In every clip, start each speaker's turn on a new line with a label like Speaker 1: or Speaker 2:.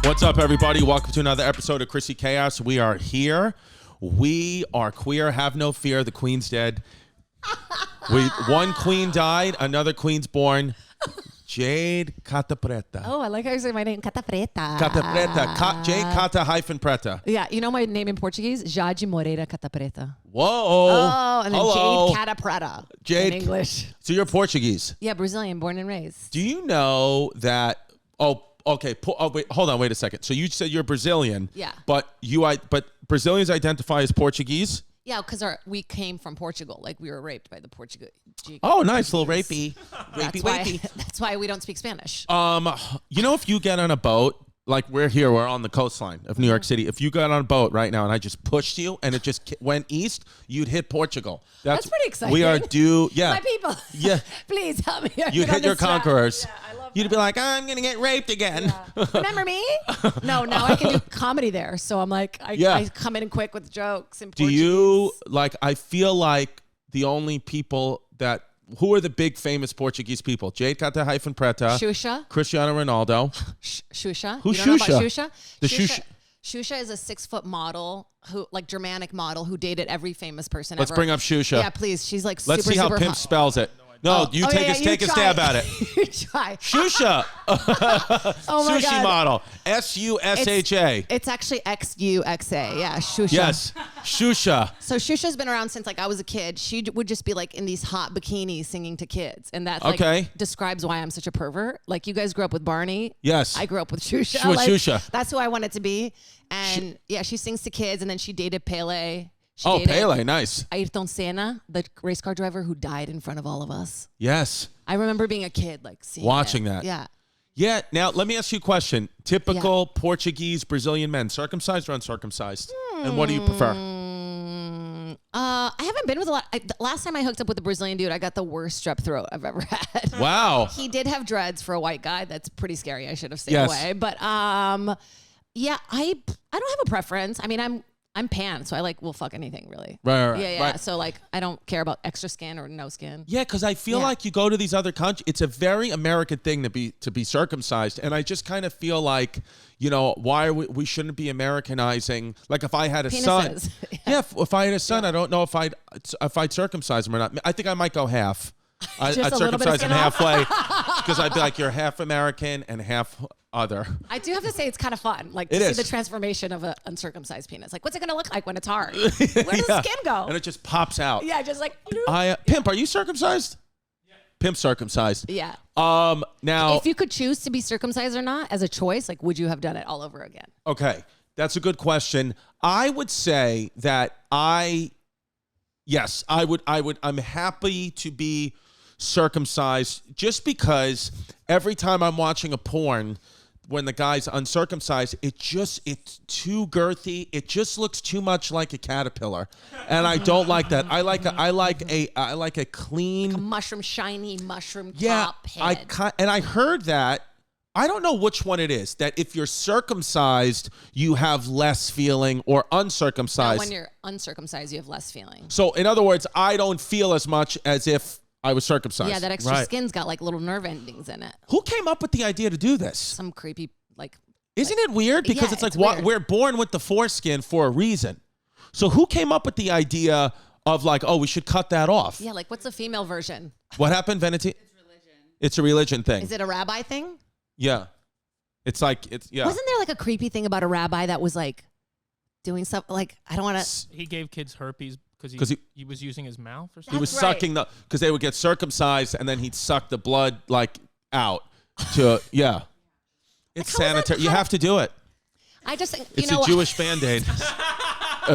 Speaker 1: What's up, everybody? Welcome to another episode of Chrissy Chaos. We are here. We are queer. Have no fear. The queen's dead. One queen died. Another queen's born. Jade Catta-Preta.
Speaker 2: Oh, I like how you say my name, Catta-Preta.
Speaker 1: Catta-Preta. Jade Catta-Preta.
Speaker 2: Yeah, you know my name in Portuguese? Jade Moreira Catta-Preta.
Speaker 1: Whoa.
Speaker 2: Oh, and then
Speaker 1: hello.
Speaker 2: Jade Catta-Preta in English.
Speaker 1: So you're Portuguese.
Speaker 2: Yeah, Brazilian, born and raised.
Speaker 1: Do you know that? Oh, okay. Wait, hold on. Wait a second. So you said you're Brazilian.
Speaker 2: Yeah.
Speaker 1: But Brazilians identify as Portuguese.
Speaker 2: Yeah, because we came from Portugal. Like, we were raped by the Portuguese.
Speaker 1: Oh, nice. Little rapey.
Speaker 2: That's why we don't speak Spanish.
Speaker 1: You know, if you get on a boat, like we're on the coastline of New York City. If you got on a boat right now and I just pushed you and it just went east, you'd hit Portugal.
Speaker 2: That's pretty exciting.
Speaker 1: We are due. Yeah.
Speaker 2: My people.
Speaker 1: Yeah.
Speaker 2: Please help me.
Speaker 1: You'd hit your conquerors.
Speaker 2: Yeah, I love
Speaker 1: You'd be like, I'm going to get raped again.
Speaker 2: Yeah. Remember me? No, now I can do comedy there. So I'm like, I come in quick with jokes in Portuguese.
Speaker 1: Do you, I feel like the only people who are the big famous Portuguese people? Jade Catta-Preta.
Speaker 2: Shusha.
Speaker 1: Cristiano Ronaldo.
Speaker 2: Shusha.
Speaker 1: Who's
Speaker 2: you don't
Speaker 1: Shusha?
Speaker 2: Know about Shusha?
Speaker 1: The Shusha.
Speaker 2: Shusha is a 6-foot model Germanic model who dated every famous person
Speaker 1: Let's
Speaker 2: ever.
Speaker 1: bring up Shusha.
Speaker 2: Yeah, please. She's like
Speaker 1: Let's
Speaker 2: super,
Speaker 1: see how
Speaker 2: super
Speaker 1: Pimp
Speaker 2: hot.
Speaker 1: spells it. No, you take a stab at it.
Speaker 2: You try.
Speaker 1: Shusha.
Speaker 2: Oh my
Speaker 1: Sushi
Speaker 2: God.
Speaker 1: model. Susha.
Speaker 2: It's actually Xuxa. Yeah, Shusha.
Speaker 1: Yes. Shusha.
Speaker 2: So Shusha's been around since I was a kid. She would just be like in these hot bikinis singing to kids. And that describes why I'm such a pervert. Like, you guys grew up with Barney.
Speaker 1: Yes.
Speaker 2: I grew up with Shusha.
Speaker 1: Shusha.
Speaker 2: That's who I wanted to be. And she sings to kids. And then she dated Pele.
Speaker 1: Pele, nice.
Speaker 2: Ayrton Senna, the race car driver who died in front of all of us.
Speaker 1: Yes.
Speaker 2: I remember being a kid, seeing
Speaker 1: watching
Speaker 2: it.
Speaker 1: that.
Speaker 2: Yeah.
Speaker 1: Yeah. Now, let me ask you a question. Typical Portuguese, Brazilian men, circumcised or uncircumcised? And what do you prefer?
Speaker 2: I haven't been with a lot. Last time I hooked up with a Brazilian dude, I got the worst strep throat I've ever had.
Speaker 1: Wow.
Speaker 2: He did have dreads for a white guy. That's pretty scary. I should have stayed away. But I don't have a preference. I mean, I'm pan, so I will fuck anything really.
Speaker 1: Right.
Speaker 2: Yeah.
Speaker 1: Right.
Speaker 2: So I don't care about extra skin or no skin.
Speaker 1: Yeah, because I feel like you go to these other countries, it's a very American thing to be circumcised, and I just kind of feel like, why we shouldn't be Americanizing. Like, if I had a son, if I had a son, I don't know if I'd circumcise him or not. I think I might go half. I'd circumcise him halfway because I'd be like, you're half American and half other. I
Speaker 2: do have to say it's kind of fun, to see the transformation of an uncircumcised penis. Like, what's it gonna look like when it's hard? Where does the skin go?
Speaker 1: And it just pops out.
Speaker 2: Yeah, just like.
Speaker 1: Pimp, are you circumcised? Yeah. Pimp circumcised.
Speaker 2: Yeah.
Speaker 1: Now,
Speaker 2: if you could choose to be circumcised or not as a choice, would you have done it all over again?
Speaker 1: Okay, that's a good question. I would say that yes, I would. I'm happy to be circumcised just because every time I'm watching a porn, when the guy's uncircumcised, it's too girthy. It just looks too much like a caterpillar, and I don't like that. I like a clean,
Speaker 2: like a mushroom, shiny mushroom top head.
Speaker 1: And I heard that. I don't know which one it is, that if you're circumcised, you have less feeling, or uncircumcised.
Speaker 2: No, when you're uncircumcised, you have less feeling.
Speaker 1: So in other words, I don't feel as much as if I was circumcised.
Speaker 2: Yeah, that extra skin's got little nerve endings in it.
Speaker 1: Who came up with the idea to do this?
Speaker 2: Some creepy,
Speaker 1: Isn't it weird? Because it's we're born with the foreskin for a reason. So who came up with the idea of we should cut that off?
Speaker 2: Yeah, what's the female version?
Speaker 1: What happened, Veneti?
Speaker 3: It's religion.
Speaker 1: It's a religion thing.
Speaker 2: Is it a rabbi thing?
Speaker 1: Yeah.
Speaker 2: Wasn't there a creepy thing about a rabbi that was doing something I don't want to.
Speaker 4: He gave kids herpes because he was using his mouth or something.
Speaker 1: He was sucking because they would get circumcised and then he'd suck the blood out to It's sanitary. You have to do it.
Speaker 2: I just think
Speaker 1: it's a Jewish Band-Aid.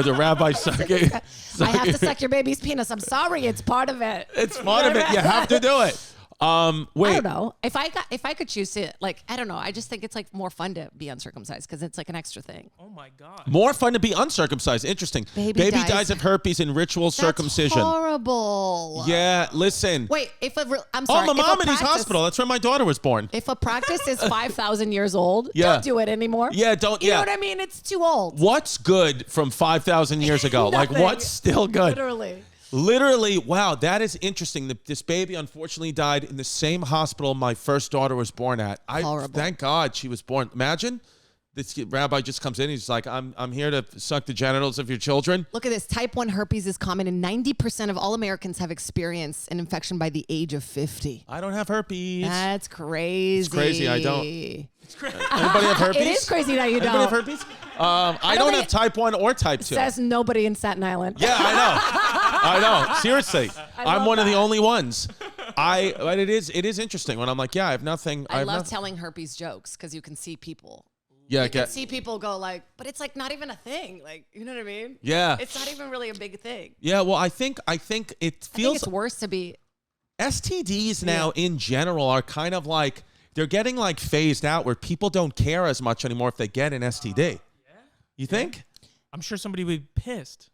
Speaker 1: The rabbi sucking.
Speaker 2: I have to suck your baby's penis. I'm sorry, it's part of it.
Speaker 1: It's part of it. You have to do it. Wait.
Speaker 2: I don't know. If I could choose to, I don't know. I just think it's more fun to be uncircumcised because it's an extra thing.
Speaker 4: Oh my God.
Speaker 1: More fun to be uncircumcised. Interesting. Baby dies of herpes in ritual circumcision.
Speaker 2: Horrible.
Speaker 1: Yeah, listen.
Speaker 2: Wait, I'm sorry.
Speaker 1: Oh, Maimonides Hospital. That's where my daughter was born.
Speaker 2: If a practice is 5,000 years old, don't do it anymore.
Speaker 1: Yeah, don't.
Speaker 2: You know what I mean? It's too old.
Speaker 1: What's good from 5,000 years ago? What's still good? Literally, wow, that is interesting. This baby unfortunately died in the same hospital my first daughter was born at.
Speaker 2: Horrible.
Speaker 1: Thank God she was born. Imagine this rabbi just comes in. He's like, I'm here to suck the genitals of your children.
Speaker 2: Look at this. Type 1 herpes is common, and 90% of all Americans have experienced an infection by the age of 50.
Speaker 1: I don't have herpes.
Speaker 2: That's crazy.
Speaker 1: It's crazy. I don't. It's crazy. Anybody have herpes?
Speaker 2: It is crazy that you don't.
Speaker 1: Anybody have herpes? I don't have type 1 or type 2.
Speaker 2: Says nobody in Staten Island.
Speaker 1: Yeah, I know. Seriously. I'm one of the only ones. But it is interesting when I'm like, yeah, I have nothing.
Speaker 2: I love telling herpes jokes because you can see people.
Speaker 1: Yeah,
Speaker 2: you can see people go like, but it's like not even a thing. Like, you know what I mean?
Speaker 1: Yeah.
Speaker 2: It's not even really a big thing.
Speaker 1: Yeah, well, I think it feels.
Speaker 2: I think it's worse to be.
Speaker 1: STDs now in general are kind of like, they're getting like phased out where people don't care as much anymore if they get an STD. Yeah. You think?
Speaker 4: I'm sure somebody would be pissed.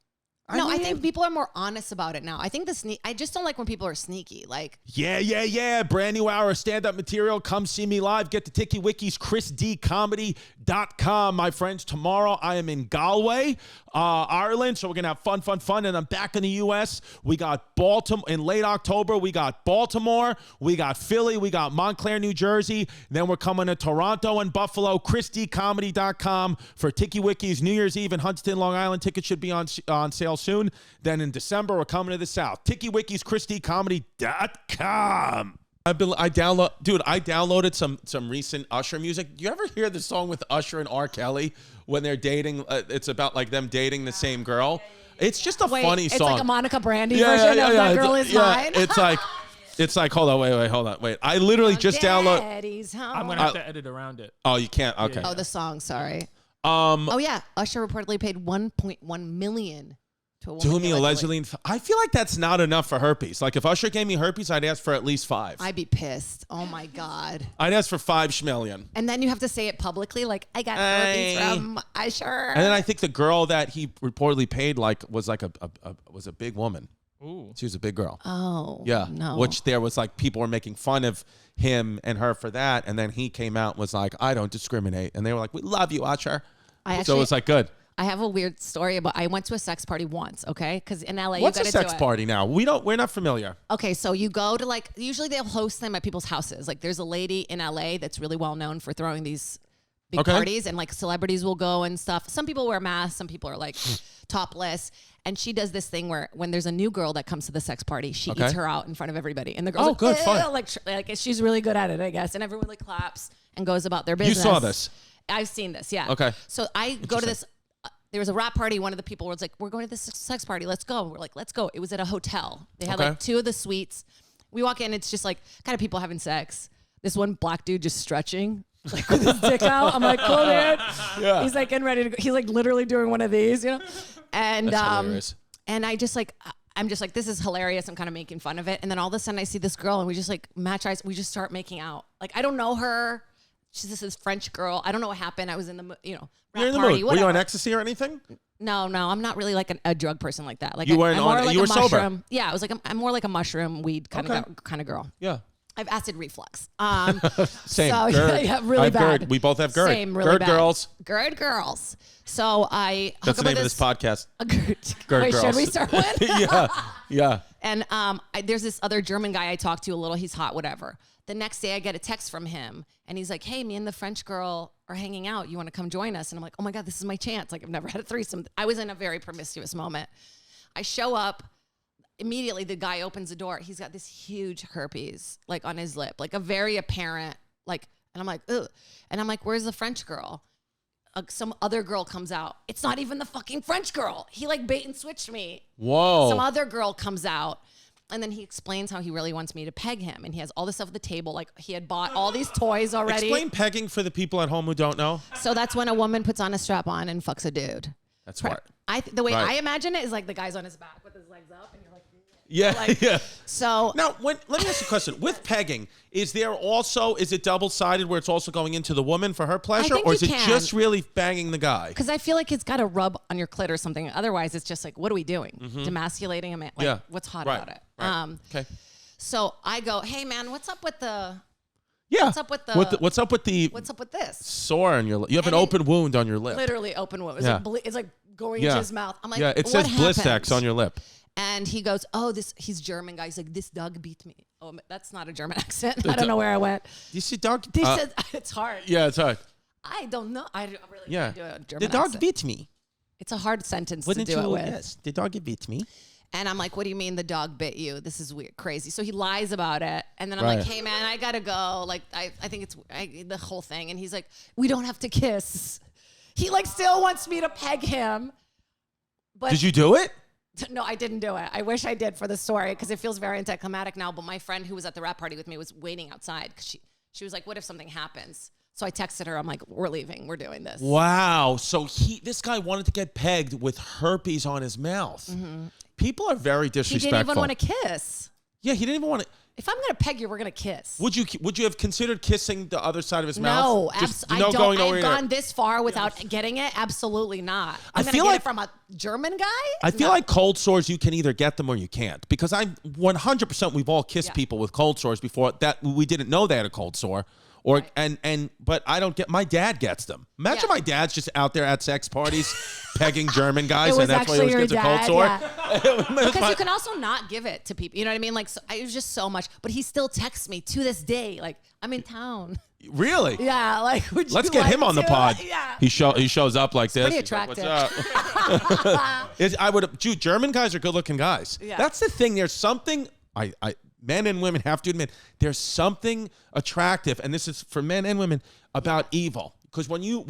Speaker 2: I think people are more honest about it now. I think I just don't like when people are sneaky. Like,
Speaker 1: yeah. Brand new hour of stand-up material. Come see me live. Get to Tiki Wiki's ChrisDComedy.com. My friends, tomorrow I am in Galway, Ireland. So we're going to have fun. And I'm back in the U.S. We got Baltimore in late October. We got Baltimore. We got Philly. We got Montclair, New Jersey. Then we're coming to Toronto and Buffalo. ChrisDComedy.com for Tiki Wiki's New Year's Eve in Huntington, Long Island. Tickets should be on sale soon. Then in December, we're coming to the South. Tiki Wiki's ChrisDComedy.com. I downloaded some recent Usher music. Do you ever hear the song with Usher and R. Kelly when they're dating? It's about like them dating the same girl. It's just a funny song.
Speaker 2: It's like a Monica Brandy version of That Girl Is Mine.
Speaker 1: It's like, hold on. I literally just downloaded.
Speaker 4: I'm going to have to edit around it.
Speaker 1: Oh, you can't? Okay.
Speaker 2: Oh, the song, sorry. Usher reportedly paid $1.1 million to a woman.
Speaker 1: To whom he allegedly. I feel like that's not enough for herpes. Like if Usher gave me herpes, I'd ask for at least 5.
Speaker 2: I'd be pissed. Oh my God.
Speaker 1: I'd ask for 5 schmillion.
Speaker 2: And then you have to say it publicly, like I got herpes from Usher.
Speaker 1: And then I think the girl that he reportedly paid was a big woman.
Speaker 4: Ooh.
Speaker 1: She was a big girl.
Speaker 2: Oh.
Speaker 1: Yeah.
Speaker 2: No.
Speaker 1: Which there was like people were making fun of him and her for that, and then he came out and was like, I don't discriminate, and they were like, we love you, Usher. So it's like good.
Speaker 2: I have a weird story about. I went to a sex party once, okay? Because in LA,
Speaker 1: what's
Speaker 2: you got
Speaker 1: a sex party now? We're not familiar.
Speaker 2: Okay, so you go to usually they'll host them at people's houses. Like there's a lady in LA that's really well known for throwing these big parties, and like celebrities will go and stuff. Some people wear masks, some people are like topless, and she does this thing where when there's a new girl that comes to the sex party, she eats her out in front of everybody, and the girl's
Speaker 1: good, fun.
Speaker 2: Like she's really good at it, I guess, and everyone like claps and goes about their business.
Speaker 1: You saw this?
Speaker 2: I've seen this, yeah.
Speaker 1: Okay.
Speaker 2: So I go to this. There was a rap party. One of the people was like, we're going to this sex party. Let's go. We're like, let's go. It was at a hotel. They had like 2 of the suites. We walk in. It's just like kind of people having sex. This one black dude just stretching, like with his dick out. I'm like, cool, dude. Yeah. He's like getting ready to go. He's like literally doing one of these, you know? And,
Speaker 1: that's hilarious.
Speaker 2: And I'm just like, this is hilarious. I'm kind of making fun of it. And then all of a sudden I see this girl and we just like match eyes. We just start making out. Like, I don't know her. She's this French girl. I don't know what happened. I was in the, rap
Speaker 1: You're in the
Speaker 2: party.
Speaker 1: mood. Were you on ecstasy or anything?
Speaker 2: No, I'm not really like a drug person like that. Like
Speaker 1: you weren't on. You were sober.
Speaker 2: Yeah, I was like I'm more like a mushroom weed kind of girl.
Speaker 1: Yeah.
Speaker 2: I have acid reflux.
Speaker 1: Same.
Speaker 2: So,
Speaker 1: Gerd.
Speaker 2: yeah, really bad.
Speaker 1: Gerd. We both have Gerd.
Speaker 2: Same, really
Speaker 1: Gerd
Speaker 2: bad.
Speaker 1: girls.
Speaker 2: Gerd girls. So
Speaker 1: That's the name of this podcast.
Speaker 2: Gerd
Speaker 1: Wait,
Speaker 2: girls. Should we start one?
Speaker 1: Yeah.
Speaker 2: And there's this other German guy I talked to a little. He's hot, whatever. The next day I get a text from him and he's like, hey, me and the French girl are hanging out. You want to come join us? And I'm like, oh my God, this is my chance. Like I've never had a threesome. I was in a very promiscuous moment. I show up. Immediately the guy opens the door. He's got this huge herpes like on his lip, like a very apparent, like, and I'm like, ugh. And I'm like, where's the French girl? Some other girl comes out. It's not even the fucking French girl. He like bait and switched me.
Speaker 1: Whoa.
Speaker 2: Some other girl comes out. And then he explains how he really wants me to peg him. And he has all this stuff at the table. Like he had bought all these toys already.
Speaker 1: Explain pegging for the people at home who don't know.
Speaker 2: So that's when a woman puts on a strap on and fucks a dude.
Speaker 1: That's smart.
Speaker 2: The way I imagine it is like the guy's on his back with his legs up and you're like,
Speaker 1: yeah, yeah.
Speaker 2: So
Speaker 1: now, let me ask you a question. With pegging, is it double-sided where it's also going into the woman for her pleasure, or is it just really banging the guy?
Speaker 2: Because I feel like it's got to rub on your clit or something. Otherwise, it's just like, what are we doing? Demasculating a man? Like, what's hot about it?
Speaker 1: Right. Okay.
Speaker 2: So I go, hey man, what's up with the?
Speaker 1: Yeah.
Speaker 2: What's up with the?
Speaker 1: What's up with the?
Speaker 2: What's up with this?
Speaker 1: Sore on your lip. You have an open wound on your lip.
Speaker 2: Literally open wound. It's like going into his mouth. I'm like,
Speaker 1: yeah. It says Blistex on your lip.
Speaker 2: And he goes, he's German guy. He's like, this dog beat me. Oh, that's not a German accent. I don't know where I went.
Speaker 1: You see dog?
Speaker 2: It's hard.
Speaker 1: Yeah, it's hard.
Speaker 2: I don't know. I really
Speaker 1: Yeah.
Speaker 2: can't do a German
Speaker 1: The dog
Speaker 2: accent.
Speaker 1: bit me.
Speaker 2: It's a hard sentence
Speaker 1: Wouldn't
Speaker 2: to do
Speaker 1: you?
Speaker 2: it with.
Speaker 1: Yes, the dog bit me.
Speaker 2: And I'm like, what do you mean the dog bit you? This is weird, crazy. So he lies about it. And then I'm
Speaker 1: Right.
Speaker 2: like, hey, man, I got to go. Like, I think it's the whole thing. And he's like, we don't have to kiss. He like still wants me to peg him. But
Speaker 1: Did you do it?
Speaker 2: No, I didn't do it. I wish I did for the story because it feels very anticlimactic now. But my friend who was at the rap party with me was waiting outside because she was like, what if something happens? So I texted her. I'm like, we're leaving. We're doing this.
Speaker 1: Wow. So this guy wanted to get pegged with herpes on his mouth. Mm-hmm. People are very disrespectful.
Speaker 2: He didn't even want to kiss.
Speaker 1: Yeah, he didn't even want to.
Speaker 2: If I'm gonna peg you, we're gonna kiss.
Speaker 1: Would you have considered kissing the other side of his mouth?
Speaker 2: No,
Speaker 1: I
Speaker 2: don't.
Speaker 1: going
Speaker 2: I've
Speaker 1: over
Speaker 2: gone this far without getting it. Absolutely not. I'm gonna
Speaker 1: feel
Speaker 2: get
Speaker 1: like-
Speaker 2: it from a German guy.
Speaker 1: I feel like cold sores, you can either get them or you can't. Because 100% we've all kissed people with cold sores before that we didn't know they had a cold sore. Or but I don't get. My dad gets them. Imagine my dad's just out there at sex parties, pegging German guys, and that's why he always gets a cold sore.
Speaker 2: Yeah. Because you can also not give it to people. You know what I mean? Like it was just so much. But he still texts me to this day. Like I'm in town.
Speaker 1: Really?
Speaker 2: Yeah. Like
Speaker 1: let's get him on the pod.
Speaker 2: Yeah.
Speaker 1: He shows up like this.
Speaker 2: Pretty attractive.
Speaker 1: What's up? German guys are good-looking guys.
Speaker 2: Yeah.
Speaker 1: That's the thing. There's something men and women have to admit, there's something attractive, and this is for men and women, about evil. Because when you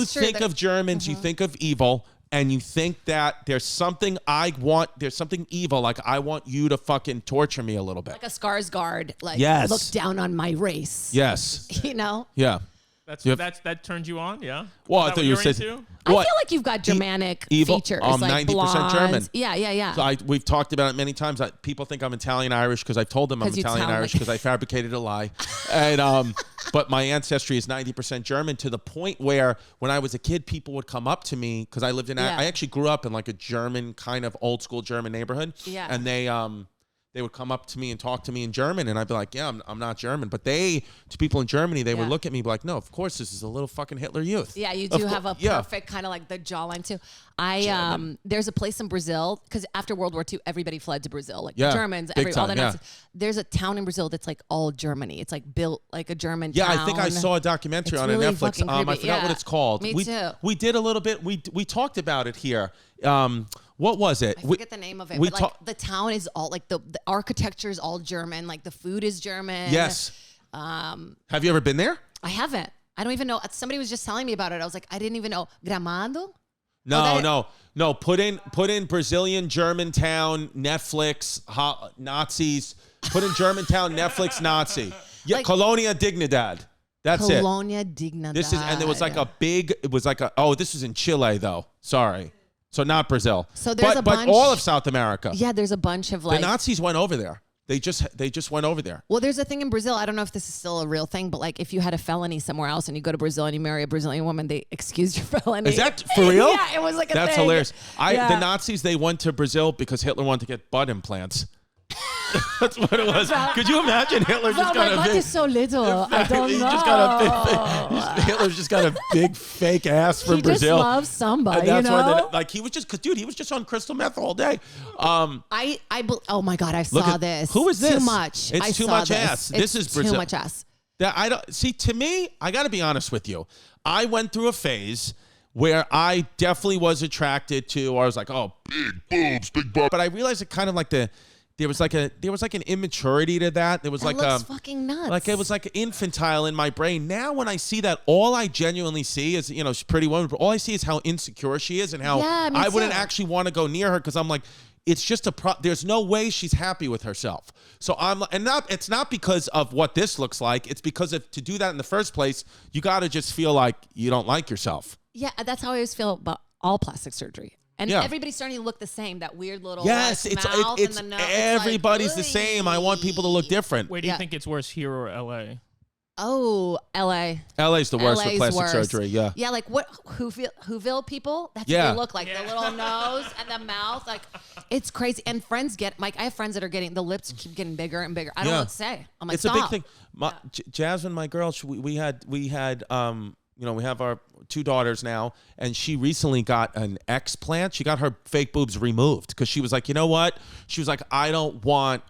Speaker 1: think of Germans, you think of evil, and you think that there's something evil, like I want you to fucking torture me a little bit.
Speaker 2: Like a Skarsgård, like look down on my race.
Speaker 1: Yes.
Speaker 2: You know?
Speaker 1: Yeah.
Speaker 4: That turned you on, yeah?
Speaker 1: Well, I thought you were saying.
Speaker 2: I feel like you've got Germanic features.
Speaker 1: I'm
Speaker 2: like
Speaker 1: 90%
Speaker 2: blondes.
Speaker 1: German.
Speaker 2: Yeah.
Speaker 1: So we've talked about it many times. People think I'm Italian-Irish because I've told them I'm Italian-Irish because I fabricated a lie. And but my ancestry is 90% German, to the point where when I was a kid, people would come up to me because I lived in. I actually grew up in like a German kind of old school German neighborhood. Yeah. And they would come up to me and talk to me in German, and I'd be like, yeah, I'm not German. But to people in Germany, they would look at me and be like, no, of course, this is a little fucking Hitler Youth.
Speaker 2: Yeah, you do have a perfect kind of like the jawline too. There's a place in Brazil, because after World War II, everybody fled to Brazil. Like Germans, all the Nazis. There's a town in Brazil that's like all Germany. It's like built like a German town.
Speaker 1: Yeah, I think I saw a documentary on
Speaker 2: really
Speaker 1: Netflix. I forgot what it's called.
Speaker 2: Me too.
Speaker 1: We did a little bit. We talked about it here. What was it?
Speaker 2: I forget the name of it. But like the town is all like the architecture is all German. Like the food is German.
Speaker 1: Yes. Have you ever been there?
Speaker 2: I haven't. I don't even know. Somebody was just telling me about it. I was like, I didn't even know. Gramado?
Speaker 1: No. Put in Brazilian Germantown Netflix Nazis. Put in Germantown Netflix Nazi. Yeah, like, Colonia Dignidad. That's it.
Speaker 2: Colonia Dignidad.
Speaker 1: And there was like this was in Chile though. Sorry. So not Brazil.
Speaker 2: So there's
Speaker 1: but all of South America.
Speaker 2: Yeah, there's a bunch of like
Speaker 1: the Nazis went over there. They just went over there.
Speaker 2: Well, there's a thing in Brazil. I don't know if this is still a real thing, but like if you had a felony somewhere else and you go to Brazil and you marry a Brazilian woman, they excuse your felony.
Speaker 1: Is that for real?
Speaker 2: Yeah, it was like a thing.
Speaker 1: That's hilarious. The Nazis, they went to Brazil because Hitler wanted to get butt implants. That's what it was. Could you imagine Hitler just got a big...
Speaker 2: is so little. I don't know.
Speaker 1: Hitler's just got a big fake ass from Brazil.
Speaker 2: He just loves samba,
Speaker 1: and that's why he was just... Dude, he was just on crystal meth all day.
Speaker 2: Oh my God, I saw this.
Speaker 1: Who is this?
Speaker 2: Too much.
Speaker 1: It's too much ass. This is Brazil.
Speaker 2: Too much ass.
Speaker 1: To me, I got to be honest with you. I went through a phase where I definitely was attracted to, or I was like, oh, big boobs, big butt. But I realized it kind of like there was like an immaturity to that. There was like
Speaker 2: looks fucking nuts.
Speaker 1: Like it was like infantile in my brain. Now when I see that, all I genuinely see is, she's a pretty woman, but all I see is how insecure she is and how I wouldn't actually want to go near her because I'm like, it's just there's no way she's happy with herself. So it's not because of what this looks like. It's because to do that in the first place, you got to just feel like you don't like yourself.
Speaker 2: Yeah, that's how I always feel about all plastic surgery. And everybody's starting to look the same. That weird little mouth and the nose.
Speaker 1: Everybody's
Speaker 2: like,
Speaker 1: the same. I want people to look different.
Speaker 4: Where do you think it's worse, here or LA?
Speaker 2: Oh, LA.
Speaker 1: LA's the worst for plastic surgery. Yeah.
Speaker 2: Yeah, like Whoville people. That's what they look like. The little nose and the mouth. Like, it's crazy. And friends I have friends that are getting, the lips keep getting bigger and bigger. I don't know what to say. I'm like,
Speaker 1: it's
Speaker 2: stop.
Speaker 1: a big thing. Jasmine, my girl, we had we have our 2 daughters now, and she recently got an explant. She got her fake boobs removed because she was like, you know what? She was like, I don't want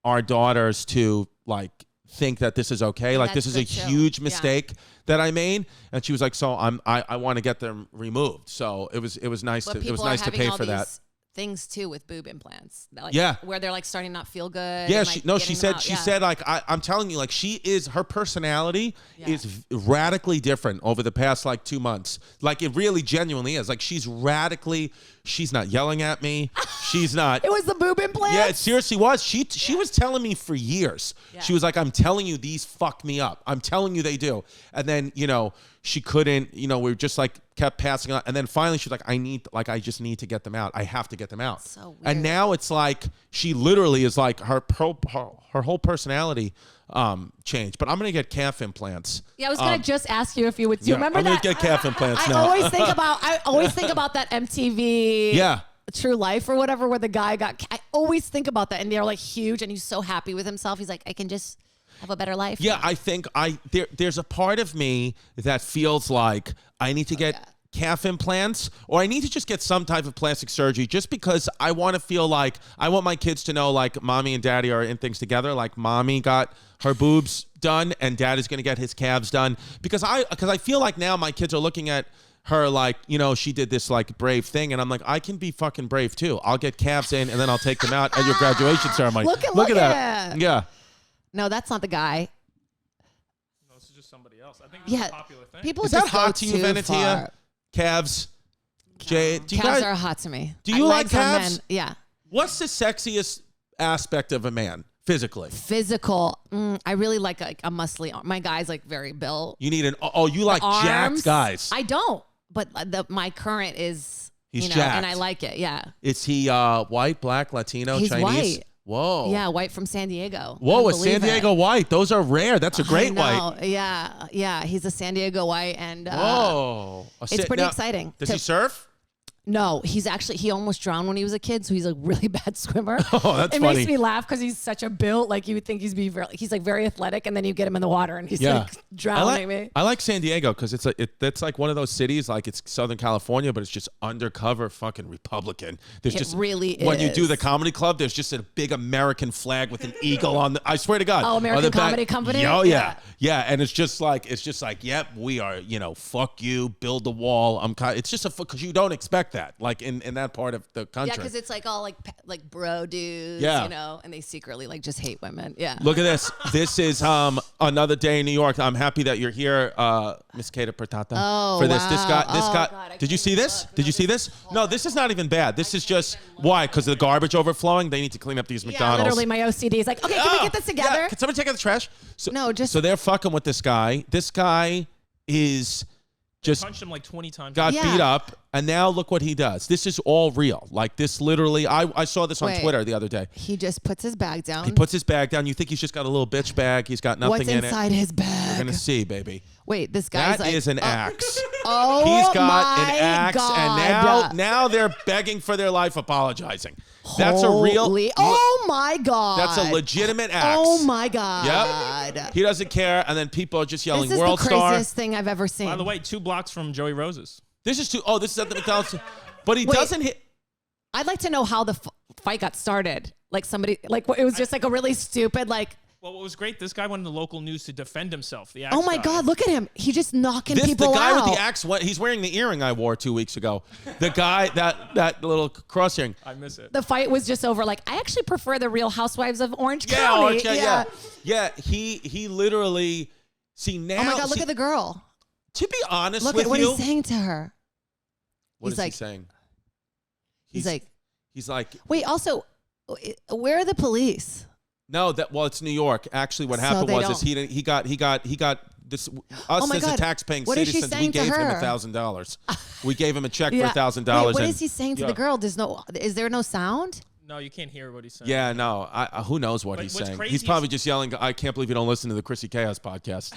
Speaker 1: our daughters to like think that this is okay. Like this is a huge mistake that I made, and she was like, "So I want to get them removed." So it was nice to pay for that.
Speaker 2: Things too with boob implants, like, where they're like starting to not feel good.
Speaker 1: Yeah,
Speaker 2: and,
Speaker 1: she said like I'm telling you, like her personality is radically different over the past like 2 months. Like it really genuinely is. Like she's not yelling at me. She's not.
Speaker 2: It was the boob implant.
Speaker 1: Yeah, it seriously was. She was telling me for years. Yeah. She was like, I'm telling you, these fuck me up. I'm telling you they do. And then she couldn't. We were just like kept passing on, and then finally she was like, I just need to get them out. I have to get them out.
Speaker 2: So weird.
Speaker 1: And now it's like she literally is like her whole personality changed. But I'm gonna get calf implants.
Speaker 2: Yeah, I was gonna just ask you if you would. Do you remember
Speaker 1: that? I'm gonna get calf implants now.
Speaker 2: I always think about that MTV.
Speaker 1: Yeah.
Speaker 2: True Life or whatever, where the guy I always think about that, and they're like huge, and he's so happy with himself. He's like, I can just have a better life.
Speaker 1: Yeah, I think there's a part of me that feels like I need to get calf implants, or I need to just get some type of plastic surgery, just because I want to feel like I want my kids to know like mommy and daddy are in things together. Like mommy got her boobs done, and dad is going to get his calves done, because I feel like now my kids are looking at her like, she did this like brave thing, and I'm like, I can be fucking brave too. I'll get calves in, and then I'll take them out at your graduation ceremony.
Speaker 2: Look at that.
Speaker 1: Yeah.
Speaker 2: No, that's not the guy.
Speaker 4: No, this is just somebody else. I think it's a popular thing.
Speaker 2: People
Speaker 1: is
Speaker 2: just
Speaker 1: that hot to you, Venetia? Calves. Jade,
Speaker 2: calves are hot to me.
Speaker 1: Do you like calves?
Speaker 2: Yeah.
Speaker 1: What's the sexiest aspect of a man physically?
Speaker 2: Physical. I really like a muscly arm. My guy's like very built.
Speaker 1: You need you like jacked guys.
Speaker 2: I don't. But my current is,
Speaker 1: he's jacked.
Speaker 2: and I like it. Yeah.
Speaker 1: Is he white, black, Latino,
Speaker 2: he's
Speaker 1: Chinese?
Speaker 2: White.
Speaker 1: Whoa.
Speaker 2: Yeah, white from San Diego.
Speaker 1: Whoa, a San Diego white. Those are rare. That's a great white.
Speaker 2: Yeah. He's a San Diego white, and
Speaker 1: whoa,
Speaker 2: it's pretty exciting.
Speaker 1: Does he surf?
Speaker 2: No, he almost drowned when he was a kid, so he's a really bad swimmer.
Speaker 1: Oh, that's funny.
Speaker 2: It makes me laugh because he's such a built, like you would think he's like very athletic, and then you get him in the water and he's like drowning me.
Speaker 1: I like San Diego because that's like one of those cities, like it's Southern California, but it's just undercover fucking Republican. It
Speaker 2: really is.
Speaker 1: When you do the comedy club, there's just a big American flag with an eagle on I swear to God.
Speaker 2: Oh, American Comedy Company?
Speaker 1: Oh, yeah. Yeah, and it's just like, yep, we are, fuck you, build the wall. It's just because you don't expect that, like in that part of the country.
Speaker 2: Yeah, because it's like all like bro dudes, and they secretly like just hate women. Yeah.
Speaker 1: Look at this. This is another day in New York. I'm happy that you're here, Miss Catta-Preta.
Speaker 2: Oh,
Speaker 1: for this.
Speaker 2: wow.
Speaker 1: This guy. God, did you see this? Did you see this? No, this is not even bad. This is just why? Because of the garbage overflowing. They need to clean up these McDonald's.
Speaker 2: Yeah, literally, my OCD is like, okay, can we get this together?
Speaker 1: Yeah. Can somebody take out the trash? So they're fucking with this guy. This guy is just
Speaker 4: punched him like 20 times.
Speaker 1: Got beat up, and now look what he does. This is all real. Like this, literally. I saw this on Twitter the other day.
Speaker 2: He just puts his bag down.
Speaker 1: He puts his bag down. You think he's just got a little bitch bag? He's got nothing in it.
Speaker 2: What's inside his bag?
Speaker 1: We're gonna see, baby.
Speaker 2: Wait, this guy's
Speaker 1: that is an axe.
Speaker 2: Oh,
Speaker 1: he's got an axe,
Speaker 2: God.
Speaker 1: and now they're begging for their life, apologizing. That's a real.
Speaker 2: Oh my God.
Speaker 1: That's a legitimate axe.
Speaker 2: Oh my God.
Speaker 1: Yep. He doesn't care, and then people are just yelling
Speaker 2: this is
Speaker 1: "World
Speaker 2: the
Speaker 1: Star."
Speaker 2: craziest thing I've ever seen.
Speaker 4: By the way, 2 blocks from Joey Rose's.
Speaker 1: This is this is at the McDonald's, but he doesn't hit.
Speaker 2: I'd like to know how the fight got started. Like somebody, like it was just like a really stupid like.
Speaker 4: Well, what was great, this guy went in the local news to defend himself. The axe
Speaker 2: oh my
Speaker 4: guy.
Speaker 2: God, look at him. He just knocking people out.
Speaker 1: The guy with the axe, he's wearing the earring I wore 2 weeks ago. The guy, that little cross earring.
Speaker 4: I miss it.
Speaker 2: The fight was just over. Like, I actually prefer the Real Housewives of Orange County.
Speaker 1: Yeah, he literally, see now.
Speaker 2: Oh my God, look at the girl.
Speaker 1: To be honest with
Speaker 2: look
Speaker 1: you.
Speaker 2: at what he's saying to her.
Speaker 1: What is he saying?
Speaker 2: He's
Speaker 1: like.
Speaker 2: Wait, also, where are the police?
Speaker 1: No, it's New York. Actually, what happened was he got this us as a taxpaying citizens. We gave him $1,000. We gave him a check for $1,000.
Speaker 2: What is he saying to the girl? Is there no sound?
Speaker 4: No, you can't hear what he's saying.
Speaker 1: Yeah, no. Who knows what he's saying? He's probably just yelling, I can't believe you don't listen to the Chrissy Chaos podcast.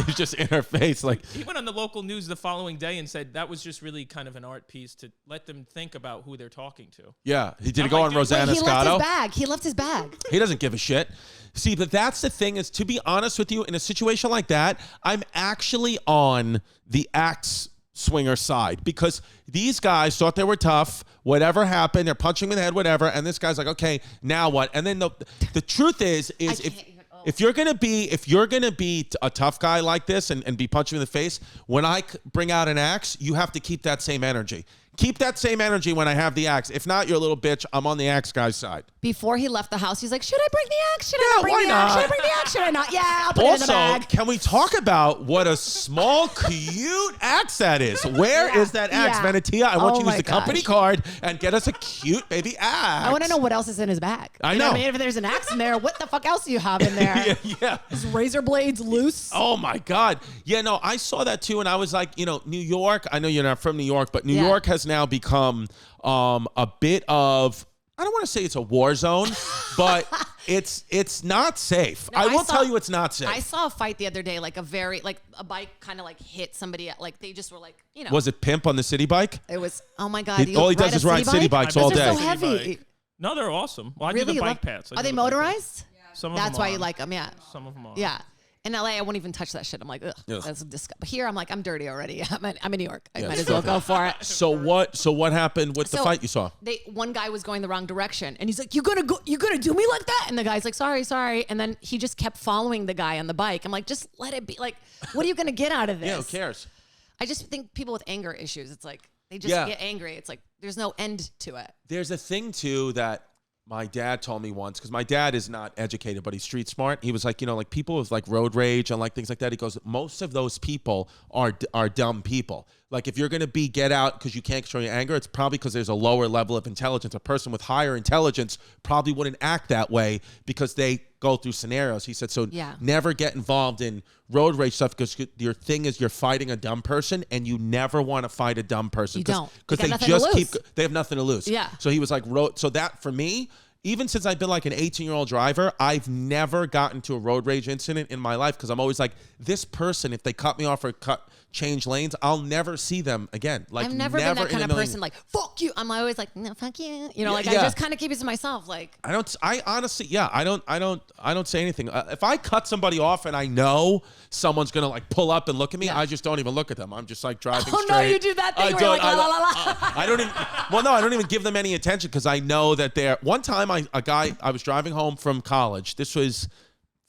Speaker 1: He's just in her face. Like
Speaker 4: he went on the local news the following day and said that was just really kind of an art piece to let them think about who they're talking to.
Speaker 1: Yeah. He did go on Rosanna Scotto.
Speaker 2: He left his bag.
Speaker 1: He doesn't give a shit. See, but that's the thing is, to be honest with you, in a situation like that, I'm actually on the axe swinger side, because these guys thought they were tough. Whatever happened, they're punching me in the head, whatever. And this guy's like, okay, now what? And then the truth is if If you're gonna be a tough guy like this and be punching in the face, when I bring out an axe, you have to keep that same energy. Keep that same energy when I have the axe. If not, you're a little bitch. I'm on the axe guy's side.
Speaker 2: Before he left the house, he's like, should I bring the axe? Should I not bring the axe? Should I bring the axe? Should I not? Yeah, I'll put it in the bag.
Speaker 1: Also, can we talk about what a small, cute axe that is? Where is that axe, Venetia? I want you to use the company card and get us a cute baby axe.
Speaker 2: I want to know what else is in his bag.
Speaker 1: I know.
Speaker 2: I mean, if there's an axe in there, what the fuck else do you have in there?
Speaker 1: yeah.
Speaker 2: His razor blades loose.
Speaker 1: Oh, my God. Yeah, no, I saw that, too, and I was like, New York, I know you're not from New York, but New York has now become a bit of, I don't want to say it's a war zone, but it's not safe. No, I will tell you it's not safe.
Speaker 2: I saw a fight the other day, like a bike kind of like hit somebody, like they just were like,
Speaker 1: Was it Pimp on the city bike?
Speaker 2: It was, oh my God.
Speaker 1: All he does is ride city bikes all day.
Speaker 2: They're so heavy.
Speaker 4: No, they're awesome. Well, I
Speaker 2: really?
Speaker 4: do the bike paths.
Speaker 2: Are they motorized?
Speaker 4: Yeah. Some of
Speaker 2: That's
Speaker 4: them
Speaker 2: why you like them, yeah.
Speaker 4: Some of them are.
Speaker 2: Yeah. In LA, I won't even touch that shit. I'm like, ugh, that's disgusting. But here, I'm like, I'm dirty already. I'm in New York. I might as well go for it.
Speaker 1: So what happened with the fight you saw?
Speaker 2: One guy was going the wrong direction, and he's like, "You gonna do me like that?" And the guy's like, "Sorry." And then he just kept following the guy on the bike. I'm like, just let it be. Like, what are you gonna get out of this?
Speaker 1: Yeah, who cares?
Speaker 2: I just think people with anger issues, it's like they just get angry. It's like there's no end to it.
Speaker 1: There's a thing too that my dad told me once, because my dad is not educated, but he's street smart. He was like, like people with like road rage and like things like that. He goes, most of those people are dumb people. Like if you're going to get out because you can't control your anger, it's probably because there's a lower level of intelligence. A person with higher intelligence probably wouldn't act that way because they go through scenarios. He said, so never get involved in road rage stuff because your thing is you're fighting a dumb person and you never want to fight a dumb person.
Speaker 2: You don't.
Speaker 1: Because they have nothing to lose.
Speaker 2: Yeah.
Speaker 1: So he was like, so that for me, even since I've been like an 18-year-old driver, I've never gotten to a road rage incident in my life because I'm always like, this person, if they cut me off or change lanes, I'll never see them again. Like
Speaker 2: I've never been that kind of person. Like fuck you. I'm always like, no, fuck you. I just kind of keep it to myself. Like
Speaker 1: I honestly, I don't say anything. If I cut somebody off and I know someone's gonna like pull up and look at me, I just don't even look at them. I'm just like driving straight.
Speaker 2: No, you do that thing where you're like, la la la.
Speaker 1: I don't even. Well, no, I don't even give them any attention because I know that they're. One time, I was driving home from college. This was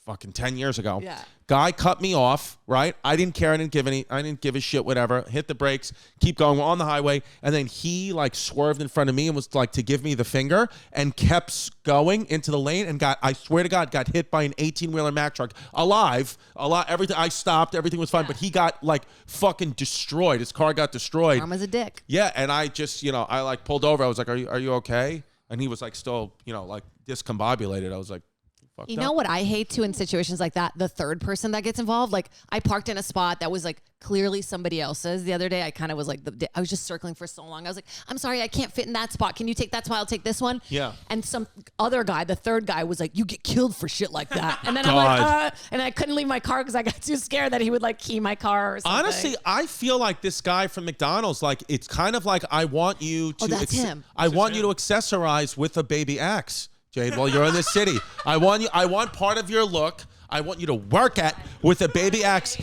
Speaker 1: fucking 10 years ago.
Speaker 2: Yeah.
Speaker 1: Guy cut me off, right? I didn't care. I didn't give a shit, whatever. Hit the brakes, keep going. We're on the highway. And then he like swerved in front of me and was like to give me the finger and kept going into the lane and I swear to God, got hit by an 18-wheeler Mack truck. Alive. Everything. I stopped. Everything was fine. But he got like fucking destroyed. His car got destroyed.
Speaker 2: Arm as a dick.
Speaker 1: Yeah. And I just, I like pulled over. I was like, are you okay? And he was like still, like discombobulated. I was like,
Speaker 2: you know what I hate too in situations like that? The third person that gets involved. Like I parked in a spot that was like clearly somebody else's the other day. I kind of was like, I was just circling for so long. I was like, I'm sorry, I can't fit in that spot. Can you take that spot? I'll take this one.
Speaker 1: Yeah.
Speaker 2: And some other guy, the third guy was like, you get killed for shit like that. And then I'm like, and I couldn't leave my car because I got too scared that he would like key my car or something.
Speaker 1: Honestly, I feel like this guy from McDonald's, like it's kind of like I want you to.
Speaker 2: Oh, that's him.
Speaker 1: I want you to accessorize with a baby axe. Jade, while you're in this city, I want part of your look. I want you to work with a baby axe.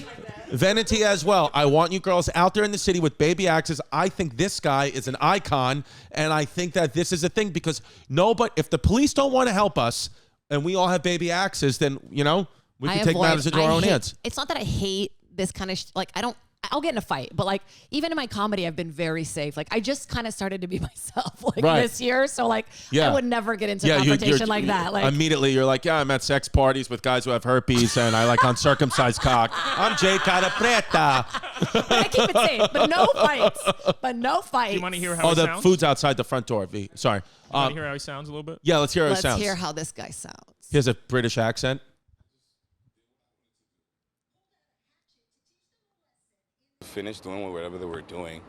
Speaker 1: Veneti as well. I want you girls out there in the city with baby axes. I think this guy is an icon, and I think that this is a thing because if the police don't want to help us and we all have baby axes, then, we can take matters into our own hands.
Speaker 2: It's not that I hate this kind of I'll get in a fight, but like even in my comedy, I've been very safe. Like I just kind of started to be myself this year. So like I would never get into a confrontation like that. Like
Speaker 1: immediately you're like, I'm at sex parties with guys who have herpes and I like uncircumcised cock. I'm Jade Catta-Preta.
Speaker 2: I keep it safe, but no fights.
Speaker 4: Do you want to hear how he sounds?
Speaker 1: The food's outside the front door, V. Sorry.
Speaker 4: You want to hear how he sounds a little bit?
Speaker 1: Yeah, let's hear how he sounds.
Speaker 2: Let's hear how this guy sounds.
Speaker 1: He has a British accent.
Speaker 3: Finished doing whatever they were doing,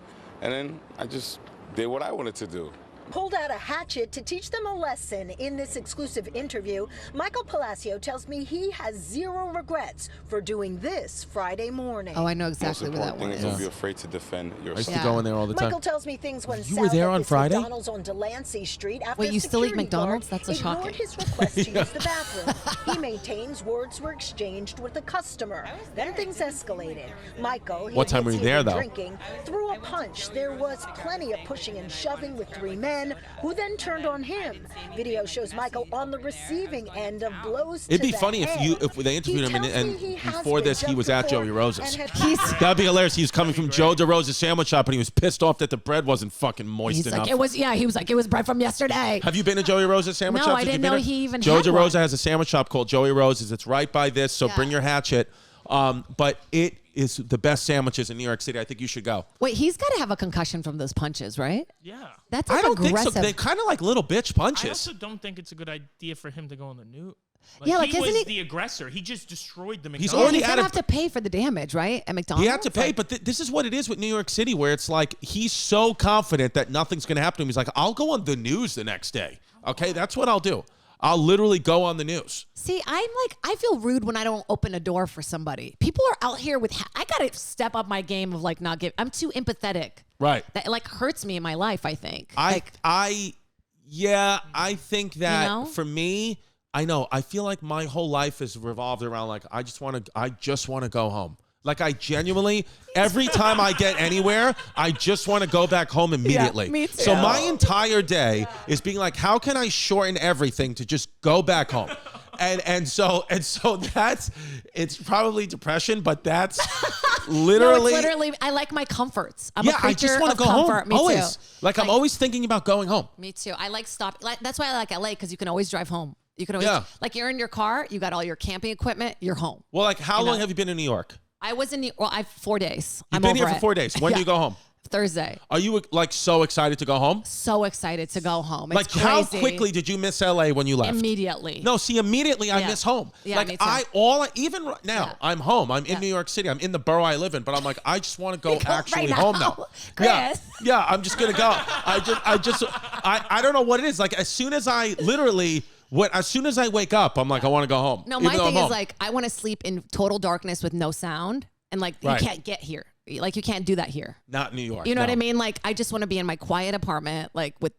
Speaker 3: and then I just did what I wanted to do.
Speaker 5: Pulled out a hatchet to teach them a lesson. In this exclusive interview, Michael Palacio tells me he has zero regrets for doing this Friday morning.
Speaker 2: Oh, I know exactly where that one is.
Speaker 3: Don't be afraid to defend yourself.
Speaker 1: I used to go in there all the time.
Speaker 5: Michael tells me things went south.
Speaker 1: You were there on Friday?
Speaker 5: McDonald's on Delancey Street after
Speaker 2: Wait, you still eat McDonald's? That's a
Speaker 5: ignored
Speaker 2: shocking.
Speaker 5: his request to use the bathroom. He maintains words were exchanged with the customer. Then things escalated. Michael,
Speaker 1: what time were you there though?
Speaker 5: Drinking, threw a punch. There was plenty of pushing and shoving with three men. man, who then turned on him. Video shows Michael on the receiving end of blows
Speaker 1: It'd
Speaker 5: to
Speaker 1: be
Speaker 5: the
Speaker 1: funny
Speaker 5: head.
Speaker 1: if they interviewed him and before this he was at Joey Rose's.
Speaker 5: He's
Speaker 1: That'd be hilarious. He was coming from Joe DeRosa's sandwich shop and he was pissed off that the bread wasn't fucking moist
Speaker 2: He's
Speaker 1: enough.
Speaker 2: like, he was like, it was bread from yesterday.
Speaker 1: Have you been to Joey Rose's sandwich shop?
Speaker 2: No, I didn't know he even
Speaker 1: Joe
Speaker 2: had
Speaker 1: DeRosa
Speaker 2: one.
Speaker 1: has a sandwich shop called Joey Rose's. It's right by this, so bring your hatchet. But it is the best sandwiches in New York City. I think you should go.
Speaker 2: Wait, he's got to have a concussion from those punches, right?
Speaker 4: Yeah.
Speaker 2: That's like
Speaker 1: I don't
Speaker 2: aggressive.
Speaker 1: think so. They're kind of like little bitch
Speaker 4: I
Speaker 1: punches.
Speaker 4: also don't think it's a good idea for him to go on the news.
Speaker 2: Yeah, like,
Speaker 4: he
Speaker 2: isn't
Speaker 4: was
Speaker 2: he-
Speaker 4: the aggressor. He just destroyed the
Speaker 1: He's
Speaker 4: McDonald's.
Speaker 1: already
Speaker 2: He's
Speaker 1: out
Speaker 2: gonna
Speaker 1: of-
Speaker 2: have to pay for the damage, right? At McDonald's,
Speaker 1: You have to pay,
Speaker 2: Like,
Speaker 1: but this is what it is with New York City, where it's like he's so confident that nothing's going to happen to him. He's like, I'll go on the news the next day. Okay, that's what I'll do. I'll literally go on the news.
Speaker 2: see, I feel rude when I don't open a door for somebody. People are out here with. I gotta step up my game of like not give. I'm too empathetic.
Speaker 1: Right.
Speaker 2: That like hurts me in my life. I think.
Speaker 1: I think that
Speaker 2: You know?
Speaker 1: for me, I know. I feel like my whole life is revolved around like I just want to go home. Like I genuinely, every time I get anywhere, I just want to go back home immediately.
Speaker 2: me too.
Speaker 1: So my entire day is being like, how can I shorten everything to just go back home? And so that's, it's probably depression, but that's literally.
Speaker 2: No, it's literally. I like my comforts. I'm
Speaker 1: Yeah,
Speaker 2: a
Speaker 1: I
Speaker 2: creature
Speaker 1: just want
Speaker 2: of
Speaker 1: to go
Speaker 2: comfort.
Speaker 1: home.
Speaker 2: Me
Speaker 1: Always.
Speaker 2: too.
Speaker 1: Like I'm always thinking about going home.
Speaker 2: Me too. I like stop. Like, that's why I like LA because you can always drive home. You can always like you're in your car. You got all your camping equipment. You're home.
Speaker 1: Well, like how
Speaker 2: You know?
Speaker 1: long have you been in New York?
Speaker 2: I was in. I 4 days.
Speaker 1: You've
Speaker 2: I'm
Speaker 1: been
Speaker 2: over
Speaker 1: here for
Speaker 2: it.
Speaker 1: 4 days. When do
Speaker 2: Yeah.
Speaker 1: you go home?
Speaker 2: Thursday.
Speaker 1: Are you like so excited to go home?
Speaker 2: So excited to go home. It's
Speaker 1: Like how
Speaker 2: crazy.
Speaker 1: quickly did you miss LA when you left?
Speaker 2: Immediately.
Speaker 1: No, see, immediately I
Speaker 2: Yeah.
Speaker 1: miss home.
Speaker 2: Yeah,
Speaker 1: like
Speaker 2: me too.
Speaker 1: even right now,
Speaker 2: Yeah.
Speaker 1: I'm home. I'm in
Speaker 2: Yeah.
Speaker 1: New York City. I'm in the borough I live in, but I'm like, I just want to go
Speaker 2: Go
Speaker 1: actually
Speaker 2: right
Speaker 1: home
Speaker 2: now.
Speaker 1: now.
Speaker 2: Chris.
Speaker 1: Yeah, I'm just gonna go. I don't know what it is. Like as soon as I wake up, I'm like, I want to go home.
Speaker 2: No,
Speaker 1: even
Speaker 2: my
Speaker 1: though I'm
Speaker 2: thing is
Speaker 1: home.
Speaker 2: like I want to sleep in total darkness with no sound, and like
Speaker 1: Right.
Speaker 2: you can't get here. Like you can't do that here.
Speaker 1: Not New York.
Speaker 2: You know what
Speaker 1: no.
Speaker 2: I mean? Like I just want to be in my quiet apartment, like with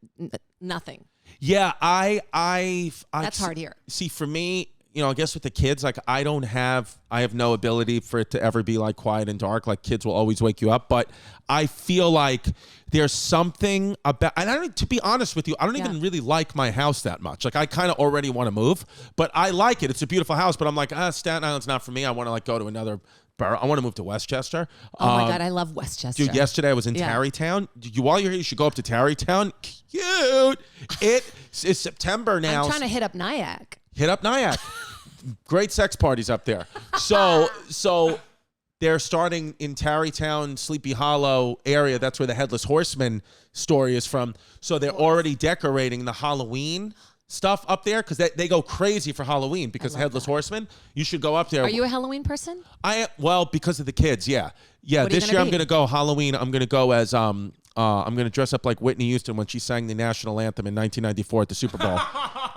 Speaker 2: nothing.
Speaker 1: Yeah,
Speaker 2: That's hard here.
Speaker 1: See, for me, I guess with the kids, like I have no ability for it to ever be like quiet and dark. Like kids will always wake you up, but I feel like there's something about, and to be honest with you, I don't even really like my house that much. Like I kind of already want to move, but I like it. It's a beautiful house, but I'm like, Staten Island's not for me. I want to like go to another borough. I want to move to Westchester.
Speaker 2: Oh my God, I love Westchester.
Speaker 1: Dude, yesterday I was in Tarrytown. While you're here, you should go up to Tarrytown. Cute. It's September now.
Speaker 2: I'm trying to hit up Nyack.
Speaker 1: Hit up Nyack. Great sex parties up there. So they're starting in Tarrytown, Sleepy Hollow area. That's where the Headless Horseman story is from. So they're already decorating the Halloween stuff up there because they go crazy for Halloween because the Headless Horseman. You should go up there.
Speaker 2: Are you a Halloween person?
Speaker 1: Well, because of the kids, yeah. Yeah,
Speaker 2: What are you
Speaker 1: this
Speaker 2: gonna
Speaker 1: year I'm
Speaker 2: be?
Speaker 1: going to go Halloween. I'm going to go as I'm going to dress up like Whitney Houston when she sang the national anthem in 1994 at the Super Bowl.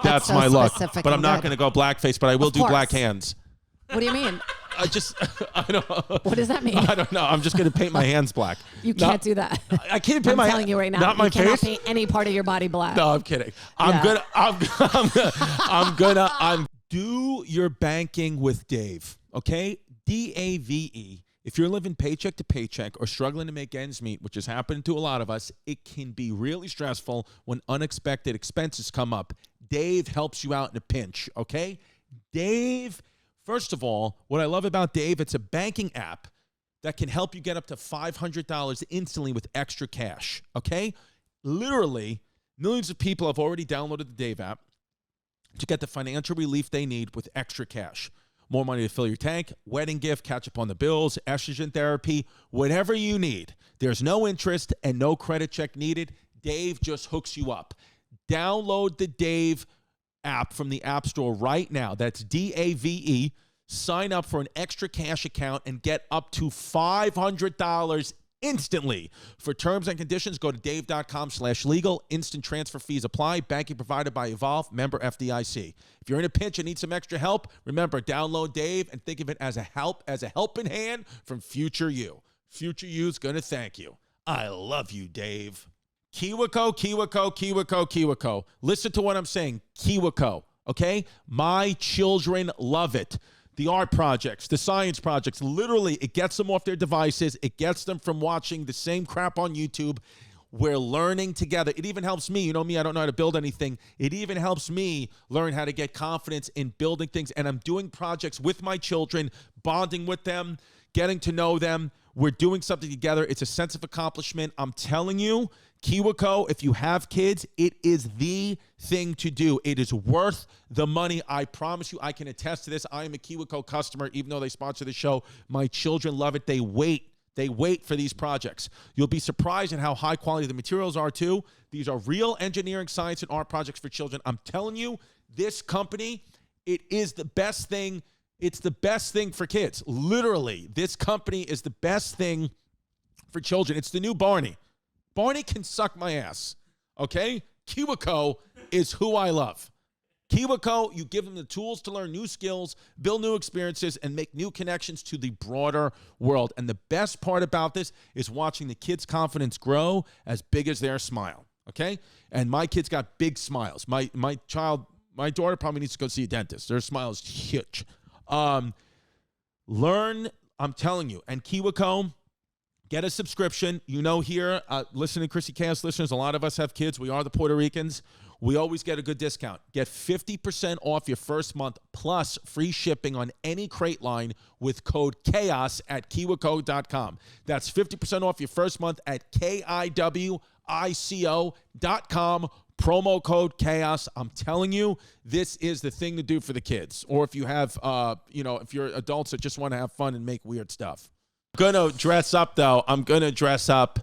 Speaker 1: That's
Speaker 2: so
Speaker 1: my look.
Speaker 2: specific
Speaker 1: But I'm
Speaker 2: and
Speaker 1: not
Speaker 2: good.
Speaker 1: going to go blackface, but I will
Speaker 2: Of
Speaker 1: do
Speaker 2: course.
Speaker 1: black hands.
Speaker 2: What do you mean?
Speaker 1: I don't
Speaker 2: What does that mean?
Speaker 1: I don't know. I'm just going to paint my hands black.
Speaker 2: You can't do that.
Speaker 1: I can't paint
Speaker 2: I'm
Speaker 1: my
Speaker 2: telling you right now.
Speaker 1: Not my
Speaker 2: you cannot
Speaker 1: face.
Speaker 2: paint any part of your body black.
Speaker 1: No, I'm kidding. I'm do your banking with Dave, okay? DAVE. If you're living paycheck to paycheck or struggling to make ends meet, which has happened to a lot of us, it can be really stressful when unexpected expenses come up. Dave helps you out in a pinch, okay? Dave, first of all, what I love about Dave, it's a banking app that can help you get up to $500 instantly with extra cash, okay? Literally, millions of people have already downloaded the Dave app to get the financial relief they need with extra cash. More money to fill your tank, wedding gift, catch up on the bills, estrogen therapy, whatever you need. There's no interest and no credit check needed. Dave just hooks you up. Download the Dave app from the App Store right now. That's DAVE. Sign up for an extra cash account and get up to $500 instantly. For terms and conditions, go to dave.com/legal. Instant transfer fees apply. Banking provided by Evolve. Member FDIC. If you're in a pinch and need some extra help, remember, download Dave and think of it as a helping hand from future you. Future you's going to thank you. I love you, Dave. Kiwiko, Kiwiko, Kiwiko, Kiwiko. Listen to what I'm saying. Kiwiko, okay? My children love it. The art projects, the science projects, literally, it gets them off their devices. It gets them from watching the same crap on YouTube. We're learning together. It even helps me. You know me, I don't know how to build anything. It even helps me learn how to get confidence in building things. And I'm doing projects with my children, bonding with them, getting to know them. We're doing something together. It's a sense of accomplishment. I'm telling you, KiwiCo, if you have kids, it is the thing to do. It is worth the money. I promise you, I can attest to this. I am a KiwiCo customer, even though they sponsor the show. My children love it. They wait for these projects. You'll be surprised at how high quality the materials are, too. These are real engineering, science, and art projects for children. I'm telling you, this company, it is the best thing. It's the best thing for kids. Literally, this company is the best thing for children. It's the new Barney. Barney can suck my ass, okay? KiwiCo is who I love. KiwiCo, you give them the tools to learn new skills, build new experiences, and make new connections to the broader world. And the best part about this is watching the kids' confidence grow as big as their smile, okay? And my kids got big smiles. My daughter probably needs to go see a dentist. Their smile is huge. Learn, I'm telling you, and KiwiCo, get a subscription. You know here, listening to Chrissy Chaos listeners, a lot of us have kids. We are the Puerto Ricans. We always get a good discount. Get 50% off your first month plus free shipping on any crate line with code CHAOS at KiwiCo.com. That's 50% off your first month at KIWICO.com. Promo code CHAOS. I'm telling you, this is the thing to do for the kids. Or if you have, if you're adults that just want to have fun and make weird stuff. I'm going to dress up, though. I'm going to dress up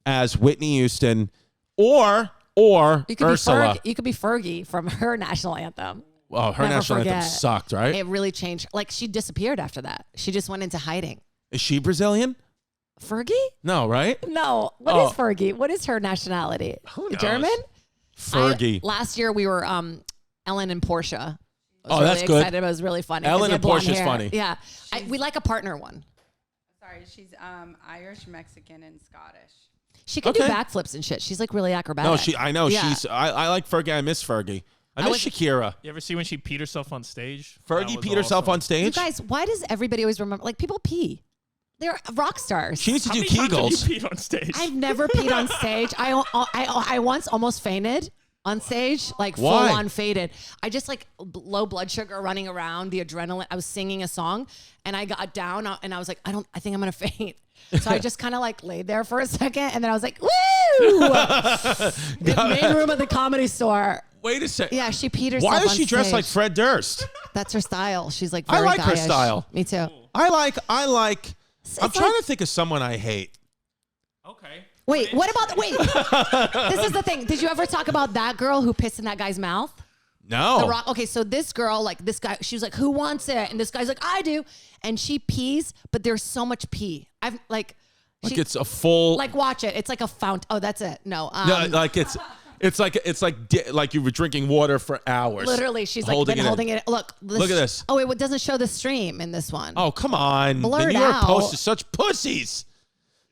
Speaker 1: as Whitney Houston or you could
Speaker 2: Ursula. You could be Fergie from her national anthem.
Speaker 1: Oh, her national anthem sucked, right?
Speaker 2: It really changed. Like, she disappeared after that. She just went into hiding.
Speaker 1: Is she Brazilian?
Speaker 2: Fergie?
Speaker 1: No, right?
Speaker 2: No. What is Fergie? What is her nationality?
Speaker 1: Who knows?
Speaker 2: German?
Speaker 1: Fergie.
Speaker 2: Last year we were Ellen and Portia.
Speaker 1: That's good.
Speaker 2: Excited. It was really funny.
Speaker 1: Ellen and Portia's funny.
Speaker 2: Yeah. We like a partner one.
Speaker 6: Sorry, she's Irish, Mexican, and Scottish.
Speaker 2: She can do backflips and shit. She's like really acrobatic.
Speaker 1: No, I know.
Speaker 2: Yeah.
Speaker 1: I like Fergie. I miss Fergie. I miss Shakira.
Speaker 4: You ever see when she peed herself on stage?
Speaker 1: Fergie peed herself on stage?
Speaker 2: You guys, why does everybody always remember? Like, people pee. They're rock stars.
Speaker 1: She needs to
Speaker 4: How
Speaker 1: do
Speaker 4: many times
Speaker 1: Kegels.
Speaker 4: have you peed on stage?
Speaker 2: I've never peed on stage. I once almost fainted on stage, like full
Speaker 1: Why?
Speaker 2: on faded. I just like low blood sugar running around, the adrenaline. I was singing a song and I got down and I was like, I think I'm going to faint. So I just kind of like laid there for a second and then I was like, woo! The main room of the Comedy Store.
Speaker 1: Wait a second.
Speaker 2: Yeah, she peed herself
Speaker 1: Why
Speaker 2: on
Speaker 1: is she dressed
Speaker 2: stage.
Speaker 1: like Fred Durst?
Speaker 2: That's her style. She's like
Speaker 1: I
Speaker 2: very
Speaker 1: like her
Speaker 2: guyish.
Speaker 1: style.
Speaker 2: Me too.
Speaker 1: I like. I'm
Speaker 2: like-
Speaker 1: trying to think of someone I hate.
Speaker 4: Okay.
Speaker 2: Wait, what about this is the thing. Did you ever talk about that girl who pissed in that guy's mouth?
Speaker 1: No.
Speaker 2: The Rock. Okay, so this girl, like this guy, she was like, "Who wants it?" And this guy's like, "I do." And she pees, but there's so much pee. I've like
Speaker 1: it's a full.
Speaker 2: like watch it. It's like a fount. Oh, that's it. No.
Speaker 1: No, like it's like you were drinking water for hours.
Speaker 2: Literally, she's like holding it. Look at
Speaker 1: this.
Speaker 2: Oh, it doesn't show the stream in this one.
Speaker 1: Oh, come on.
Speaker 2: Blur
Speaker 1: the
Speaker 2: it
Speaker 1: New York
Speaker 2: out.
Speaker 1: Post is such pussies.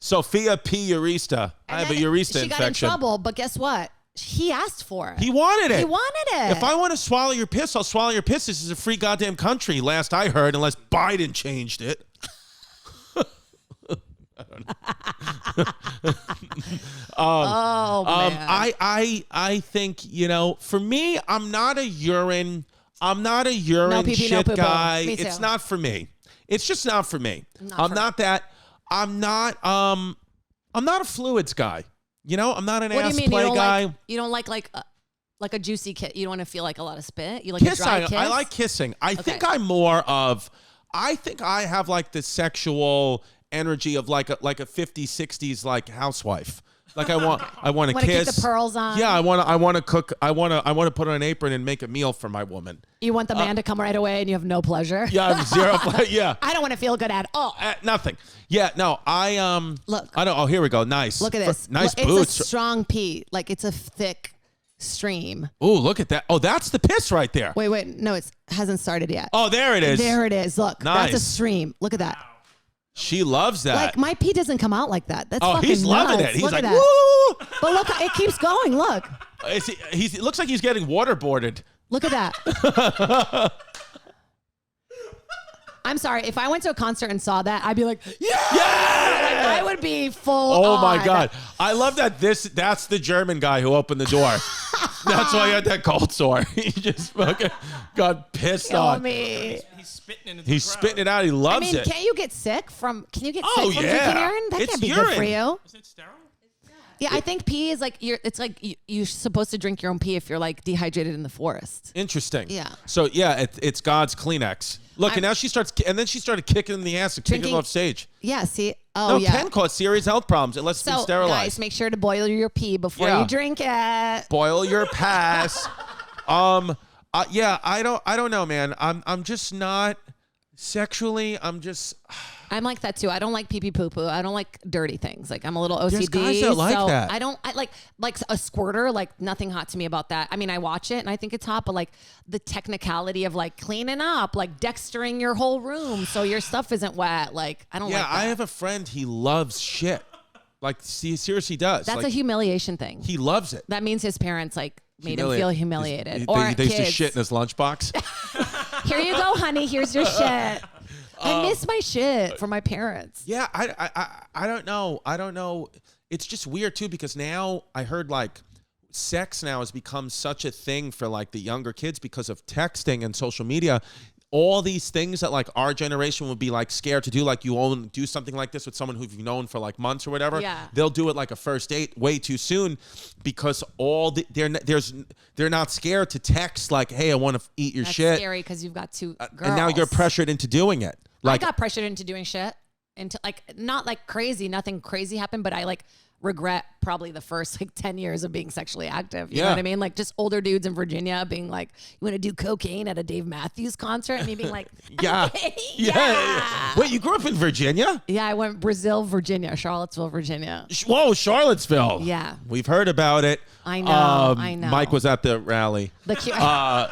Speaker 1: Sophia P. Urista. I have a urista
Speaker 2: she
Speaker 1: infection.
Speaker 2: got in trouble, but guess what? He asked for it.
Speaker 1: He wanted it.
Speaker 2: He wanted it.
Speaker 1: If I want to swallow your piss, I'll swallow your piss. This is a free goddamn country, last I heard, unless Biden changed it. I don't know.
Speaker 2: Man.
Speaker 1: I think, for me, I'm not a urine
Speaker 2: pee-pee,
Speaker 1: shit
Speaker 2: no poo-poo.
Speaker 1: guy.
Speaker 2: Me too.
Speaker 1: It's not for me. It's just not for me. I'm not a fluids guy. I'm not an
Speaker 2: What do
Speaker 1: ass
Speaker 2: you mean?
Speaker 1: play
Speaker 2: You don't
Speaker 1: guy.
Speaker 2: you don't like a juicy kit. You don't want to feel like a lot of spit. You like
Speaker 1: Kiss,
Speaker 2: a dry kiss.
Speaker 1: I like kissing. I think I think I have like the sexual energy of like a 50s, 60s like housewife. Like I want to kiss.
Speaker 2: Keep the pearls on.
Speaker 1: Yeah, I want to cook. I want to put on an apron and make a meal for my woman.
Speaker 2: You want the man to come right away and you have no pleasure.
Speaker 1: Yeah, I have zero. Yeah.
Speaker 2: I don't want to feel good at all.
Speaker 1: Nothing. Yeah, no,
Speaker 2: Look.
Speaker 1: I don't. Oh, here we go. Nice.
Speaker 2: Look at this.
Speaker 1: Nice
Speaker 2: It's
Speaker 1: boots.
Speaker 2: a strong pee. Like it's a thick stream.
Speaker 1: Oh, look at that. Oh, that's the piss right there.
Speaker 2: Wait. No, it hasn't started yet.
Speaker 1: Oh, there it is.
Speaker 2: There it is. Look.
Speaker 1: Nice.
Speaker 2: That's a stream. Look at that.
Speaker 1: She loves that.
Speaker 2: Like my pee doesn't come out like that. That's fucking
Speaker 1: he's loving
Speaker 2: nuts.
Speaker 1: it. He's
Speaker 2: Look
Speaker 1: like,
Speaker 2: at that.
Speaker 1: woo!
Speaker 2: But look, it keeps going. Look.
Speaker 1: It looks like he's getting waterboarded.
Speaker 2: Look at that. I'm sorry. If I went to a concert and saw that, I'd be like, yeah! Like, I would be full
Speaker 1: Oh
Speaker 2: on.
Speaker 1: my God. I love that that's the German guy who opened the door. That's why he had that cold sore. He just fucking got pissed
Speaker 2: Kill
Speaker 1: on.
Speaker 2: me.
Speaker 4: He's spitting it into
Speaker 1: He's
Speaker 4: the crowd.
Speaker 1: spitting it out. He
Speaker 2: I
Speaker 1: loves
Speaker 2: mean,
Speaker 1: it.
Speaker 2: can't you get sick from drinking
Speaker 1: yeah.
Speaker 2: urine? That
Speaker 1: It's
Speaker 2: can't be
Speaker 1: urine.
Speaker 2: good for you.
Speaker 4: Is it sterile?
Speaker 2: Yeah, I think pee is like it's like you're supposed to drink your own pee if you're like dehydrated in the forest.
Speaker 1: Interesting.
Speaker 2: Yeah.
Speaker 1: So yeah, it's God's Kleenex. Look, and now she starts, and then she started kicking him in the ass and kicking him off stage.
Speaker 2: Yeah, see? Oh,
Speaker 1: No,
Speaker 2: yeah.
Speaker 1: can cause serious health problems unless it's been
Speaker 2: So,
Speaker 1: sterilized.
Speaker 2: guys, make sure to boil your pee before
Speaker 1: Yeah.
Speaker 2: you drink it.
Speaker 1: Boil your pass. Yeah, I don't know, man. I'm just not sexually.
Speaker 2: I'm like that too. I don't like pee pee poo poo. I don't like dirty things. Like I'm a little OCD.
Speaker 1: There's guys that like
Speaker 2: so
Speaker 1: that.
Speaker 2: I like a squirter. Like nothing hot to me about that. I mean, I watch it and I think it's hot, but like the technicality of like cleaning up, like dextering your whole room so your stuff isn't wet. Like I don't like that.
Speaker 1: I have a friend. He loves shit. Like he seriously does.
Speaker 2: That's
Speaker 1: like,
Speaker 2: a humiliation thing.
Speaker 1: He loves it.
Speaker 2: That means his parents like made him feel humiliated.
Speaker 1: They used to
Speaker 2: kids.
Speaker 1: shit in his lunchbox.
Speaker 2: Here you go, honey. Here's your shit. I miss my shit from my parents.
Speaker 1: Yeah, I don't know. I don't know. It's just weird too because now I heard like sex now has become such a thing for like the younger kids because of texting and social media. All these things that like our generation would be like scared to do, like you do something like this with someone who you've known for like months or whatever.
Speaker 2: Yeah.
Speaker 1: They'll do it like a first date way too soon because they're not scared to text like, hey, I want to eat your
Speaker 2: That's
Speaker 1: shit.
Speaker 2: scary because you've got two girls.
Speaker 1: And now you're pressured into doing it. Like
Speaker 2: I got pressured into doing shit, into like not like crazy, nothing crazy happened, but I like regret probably the first like 10 years of being sexually active. You know what I mean? Like just older dudes in Virginia being like, you want to do cocaine at a Dave Matthews concert? And me being like,
Speaker 1: yeah.
Speaker 2: yeah.
Speaker 1: Wait, you grew up in Virginia?
Speaker 2: Yeah, I went Brazil, Virginia, Charlottesville, Virginia.
Speaker 1: Whoa, Charlottesville.
Speaker 2: Yeah.
Speaker 1: We've heard about it.
Speaker 2: I know, I know.
Speaker 1: Mike was at the rally.
Speaker 2: The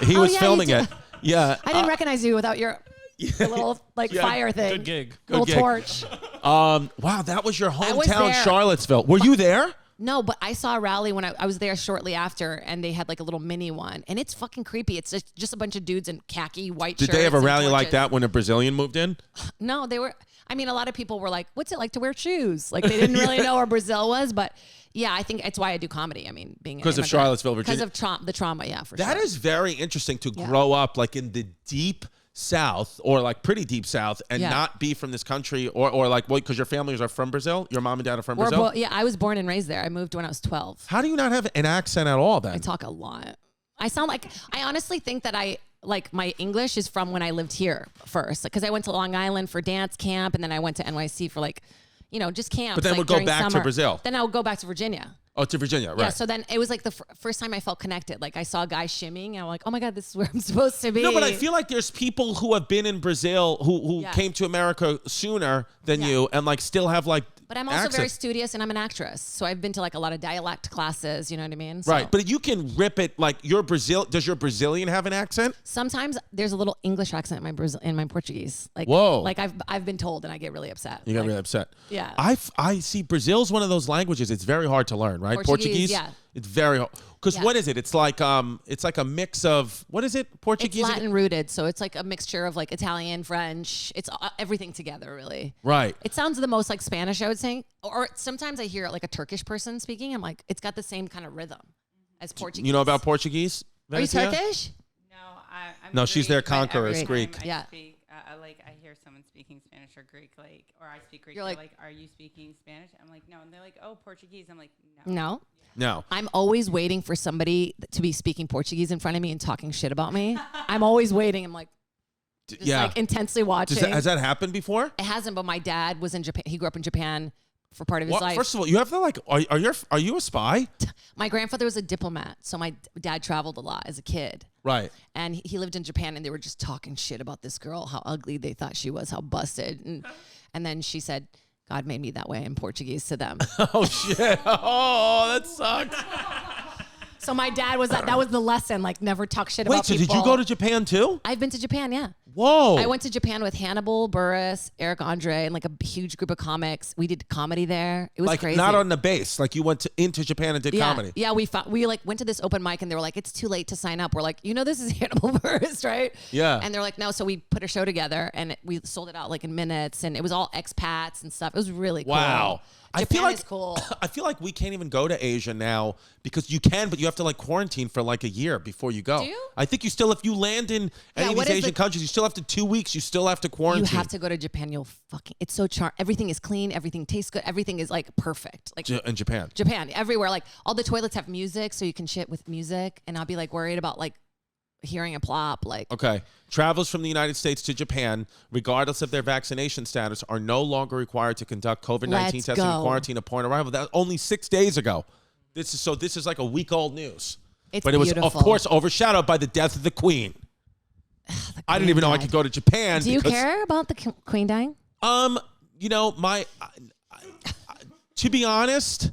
Speaker 1: He was
Speaker 2: yeah,
Speaker 1: filming
Speaker 2: you
Speaker 1: it.
Speaker 2: did.
Speaker 1: Yeah.
Speaker 2: I didn't recognize you without your the little like fire thing.
Speaker 4: Good gig.
Speaker 2: Little
Speaker 1: gig.
Speaker 2: torch.
Speaker 1: Wow, that was your
Speaker 2: was
Speaker 1: hometown,
Speaker 2: there.
Speaker 1: Charlottesville. Were you there?
Speaker 2: No, but I saw a rally when I was there shortly after, and they had like a little mini one, and it's fucking creepy. It's just a bunch of dudes in khaki white shirts.
Speaker 1: Did they have a
Speaker 2: and
Speaker 1: rally like
Speaker 2: torches.
Speaker 1: that when a Brazilian moved in?
Speaker 2: No, they were. I mean, a lot of people were like, "What's it like to wear shoes?" Like they didn't really know where Brazil was, but yeah, I think it's why I do comedy. I mean, being
Speaker 1: Because of Charlottesville, Virginia.
Speaker 2: because of the trauma. Yeah, for
Speaker 1: That
Speaker 2: sure.
Speaker 1: is very interesting to grow up like in the deep South or like pretty deep South and not be from this country or like, because your families are from Brazil? Your mom and dad are from Brazil?
Speaker 2: Yeah, I was born and raised there. I moved when I was 12.
Speaker 1: How do you not have an accent at all then?
Speaker 2: I talk a lot. I honestly think that my English is from when I lived here first. Because I went to Long Island for dance camp and then I went to NYC for just camps.
Speaker 1: But then
Speaker 2: like,
Speaker 1: we'll go
Speaker 2: during
Speaker 1: back to
Speaker 2: summer.
Speaker 1: Brazil.
Speaker 2: Then I would go back to Virginia.
Speaker 1: Oh, to Virginia, right.
Speaker 2: Yeah, so then it was like the first time I felt connected. Like I saw a guy shimmying and I'm like, oh my God, this is where I'm supposed to be.
Speaker 1: No, but I feel like there's people who have been in Brazil who came to America sooner than you and like still have like
Speaker 2: But I'm also
Speaker 1: accents.
Speaker 2: very studious and I'm an actress. So I've been to like a lot of dialect classes, you know what I mean? So
Speaker 1: Right, but you can rip it like does your Brazilian have an accent?
Speaker 2: sometimes there's a little English accent in my Portuguese. Like,
Speaker 1: Whoa.
Speaker 2: Like I've been told and I get really upset.
Speaker 1: You got
Speaker 2: Like,
Speaker 1: really upset.
Speaker 2: Yeah.
Speaker 1: I see Brazil's one of those languages. It's very hard to learn, right?
Speaker 2: Portuguese, yeah.
Speaker 1: It's very hard. Because
Speaker 2: Yeah.
Speaker 1: what is it? It's like a mix of what is it?
Speaker 2: It's
Speaker 1: Portuguese.
Speaker 2: Latin rooted, so it's like a mixture of like Italian, French. It's everything together, really.
Speaker 1: Right.
Speaker 2: It sounds the most like Spanish, I would say. Or sometimes I hear like a Turkish person speaking. I'm like, it's got the same kind of rhythm as Portuguese.
Speaker 1: You know about Portuguese?
Speaker 2: Are you
Speaker 1: Venezia?
Speaker 2: Turkish?
Speaker 6: No, I'm
Speaker 1: No, she's their
Speaker 6: Greek, but
Speaker 1: conqueror,
Speaker 6: every
Speaker 1: is Greek.
Speaker 6: time
Speaker 2: Yeah.
Speaker 6: I speak, I hear someone speaking Spanish or Greek, or I speak Greek.
Speaker 2: You're
Speaker 6: They're
Speaker 2: like-
Speaker 6: like, "Are you speaking Spanish?" I'm like, "No," and they're like, "Oh, Portuguese." I'm like, "No."
Speaker 2: No.
Speaker 1: No.
Speaker 2: I'm always waiting for somebody to be speaking Portuguese in front of me and talking shit about me. I'm always waiting. I'm like, just like intensely watching.
Speaker 1: Has that happened before?
Speaker 2: It hasn't, but my dad was in Japan. He grew up in Japan for part of his life.
Speaker 1: First of all, you have to like. Are you a spy?
Speaker 2: My grandfather was a diplomat, so my dad traveled a lot as a kid.
Speaker 1: Right.
Speaker 2: And he lived in Japan, and they were just talking shit about this girl, how ugly they thought she was, how busted. And then she said, God made me that way in Portuguese to them.
Speaker 1: Oh shit! Oh, that sucks.
Speaker 2: So my dad was that was the lesson, like never talk shit about
Speaker 1: Wait, so
Speaker 2: people.
Speaker 1: did you go to Japan too?
Speaker 2: I've been to Japan, yeah.
Speaker 1: Whoa.
Speaker 2: I went to Japan with Hannibal Buress, Eric Andre, and like a huge group of comics. We did comedy there. It was
Speaker 1: like
Speaker 2: crazy.
Speaker 1: not on the base. Like you went into Japan and did comedy.
Speaker 2: Yeah, we like went to this open mic and they were like, it's too late to sign up. We're like, this is Hannibal Buress, right?
Speaker 1: Yeah.
Speaker 2: And they're like, no. So we put a show together and we sold it out like in minutes, and it was all expats and stuff. It was really cool.
Speaker 1: Wow.
Speaker 2: Japan is cool.
Speaker 1: I feel like we can't even go to Asia now because you can, but you have to like quarantine for like a year before you go.
Speaker 2: Do you?
Speaker 1: I think you still, if you land in any of these Asian countries, you still have to 2 weeks. You still have to quarantine.
Speaker 2: You have to go to Japan. It's so everything is clean. Everything tastes good. Everything is like perfect. Like
Speaker 1: in Japan.
Speaker 2: Japan, everywhere. Like all the toilets have music, so you can shit with music and not be like worried about like hearing a plop. Like
Speaker 1: okay. Travelers from the United States to Japan, regardless of their vaccination status, are no longer required to conduct COVID-19 testing and quarantine upon arrival. That was only 6 days ago. This is like a week-old news.
Speaker 2: But
Speaker 1: it was, of course, overshadowed by the death of the Queen. I didn't even know I could go to Japan.
Speaker 2: Do you care about the Queen dying?
Speaker 1: To be honest,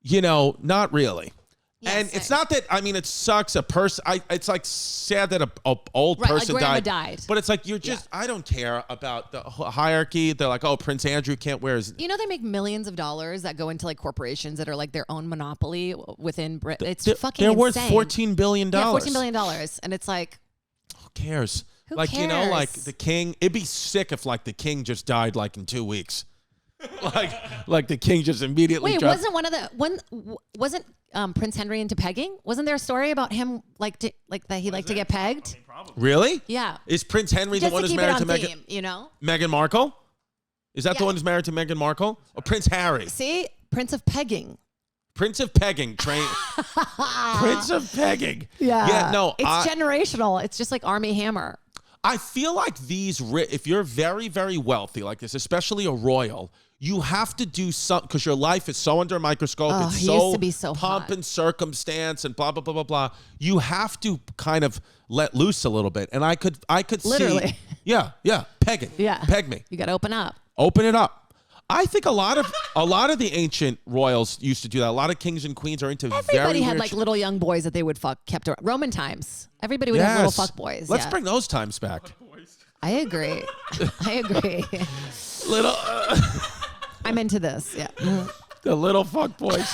Speaker 1: not really.
Speaker 2: Yes,
Speaker 1: and it's not that, it sucks a person. It's like sad that a old person
Speaker 2: like Grandma died.
Speaker 1: But it's like, I don't care about the hierarchy. They're like, oh, Prince Andrew can't wear his.
Speaker 2: They make millions of dollars that go into like corporations that are like their own monopoly within Britain. It's fucking
Speaker 1: They're
Speaker 2: insane.
Speaker 1: worth $14 billion.
Speaker 2: Yeah, $14 billion. And it's like.
Speaker 1: Who cares?
Speaker 2: Who
Speaker 1: like,
Speaker 2: cares?
Speaker 1: like the king, it'd be sick if like the king just died like in 2 weeks. like the king just immediately
Speaker 2: Wait, wasn't Prince Henry into pegging? Wasn't there a story about him that he liked to get pegged?
Speaker 1: Really?
Speaker 2: Yeah.
Speaker 1: Is Prince Henry the one who's married to Meghan? Meghan Markle? Is that the one who's married to Meghan Markle? Or Prince Harry?
Speaker 2: See? Prince of pegging.
Speaker 1: Prince of pegging. Prince of pegging.
Speaker 2: Yeah.
Speaker 1: Yeah, no.
Speaker 2: It's generational. It's just like Army Hammer.
Speaker 1: I feel like if you're very, very wealthy like this, especially a royal, you have to do something because your life is so under a microscope.
Speaker 2: Oh,
Speaker 1: it's
Speaker 2: he
Speaker 1: so
Speaker 2: used to be so
Speaker 1: pomp
Speaker 2: hot.
Speaker 1: and circumstance and blah, blah, blah, blah, blah. You have to kind of let loose a little bit. And I could
Speaker 2: Literally.
Speaker 1: see. Yeah. Pegging.
Speaker 2: Yeah.
Speaker 1: Peg me.
Speaker 2: You got to open up.
Speaker 1: Open it up. I think a lot of the ancient royals used to do that. A lot of kings and queens are into
Speaker 2: Everybody had
Speaker 1: weird
Speaker 2: like little young boys that they would fuck kept around. Roman times. Everybody would have little fuck boys.
Speaker 1: Let's bring those times back.
Speaker 2: I agree.
Speaker 1: Little.
Speaker 2: I'm into this. Yeah.
Speaker 1: The little fuck boys.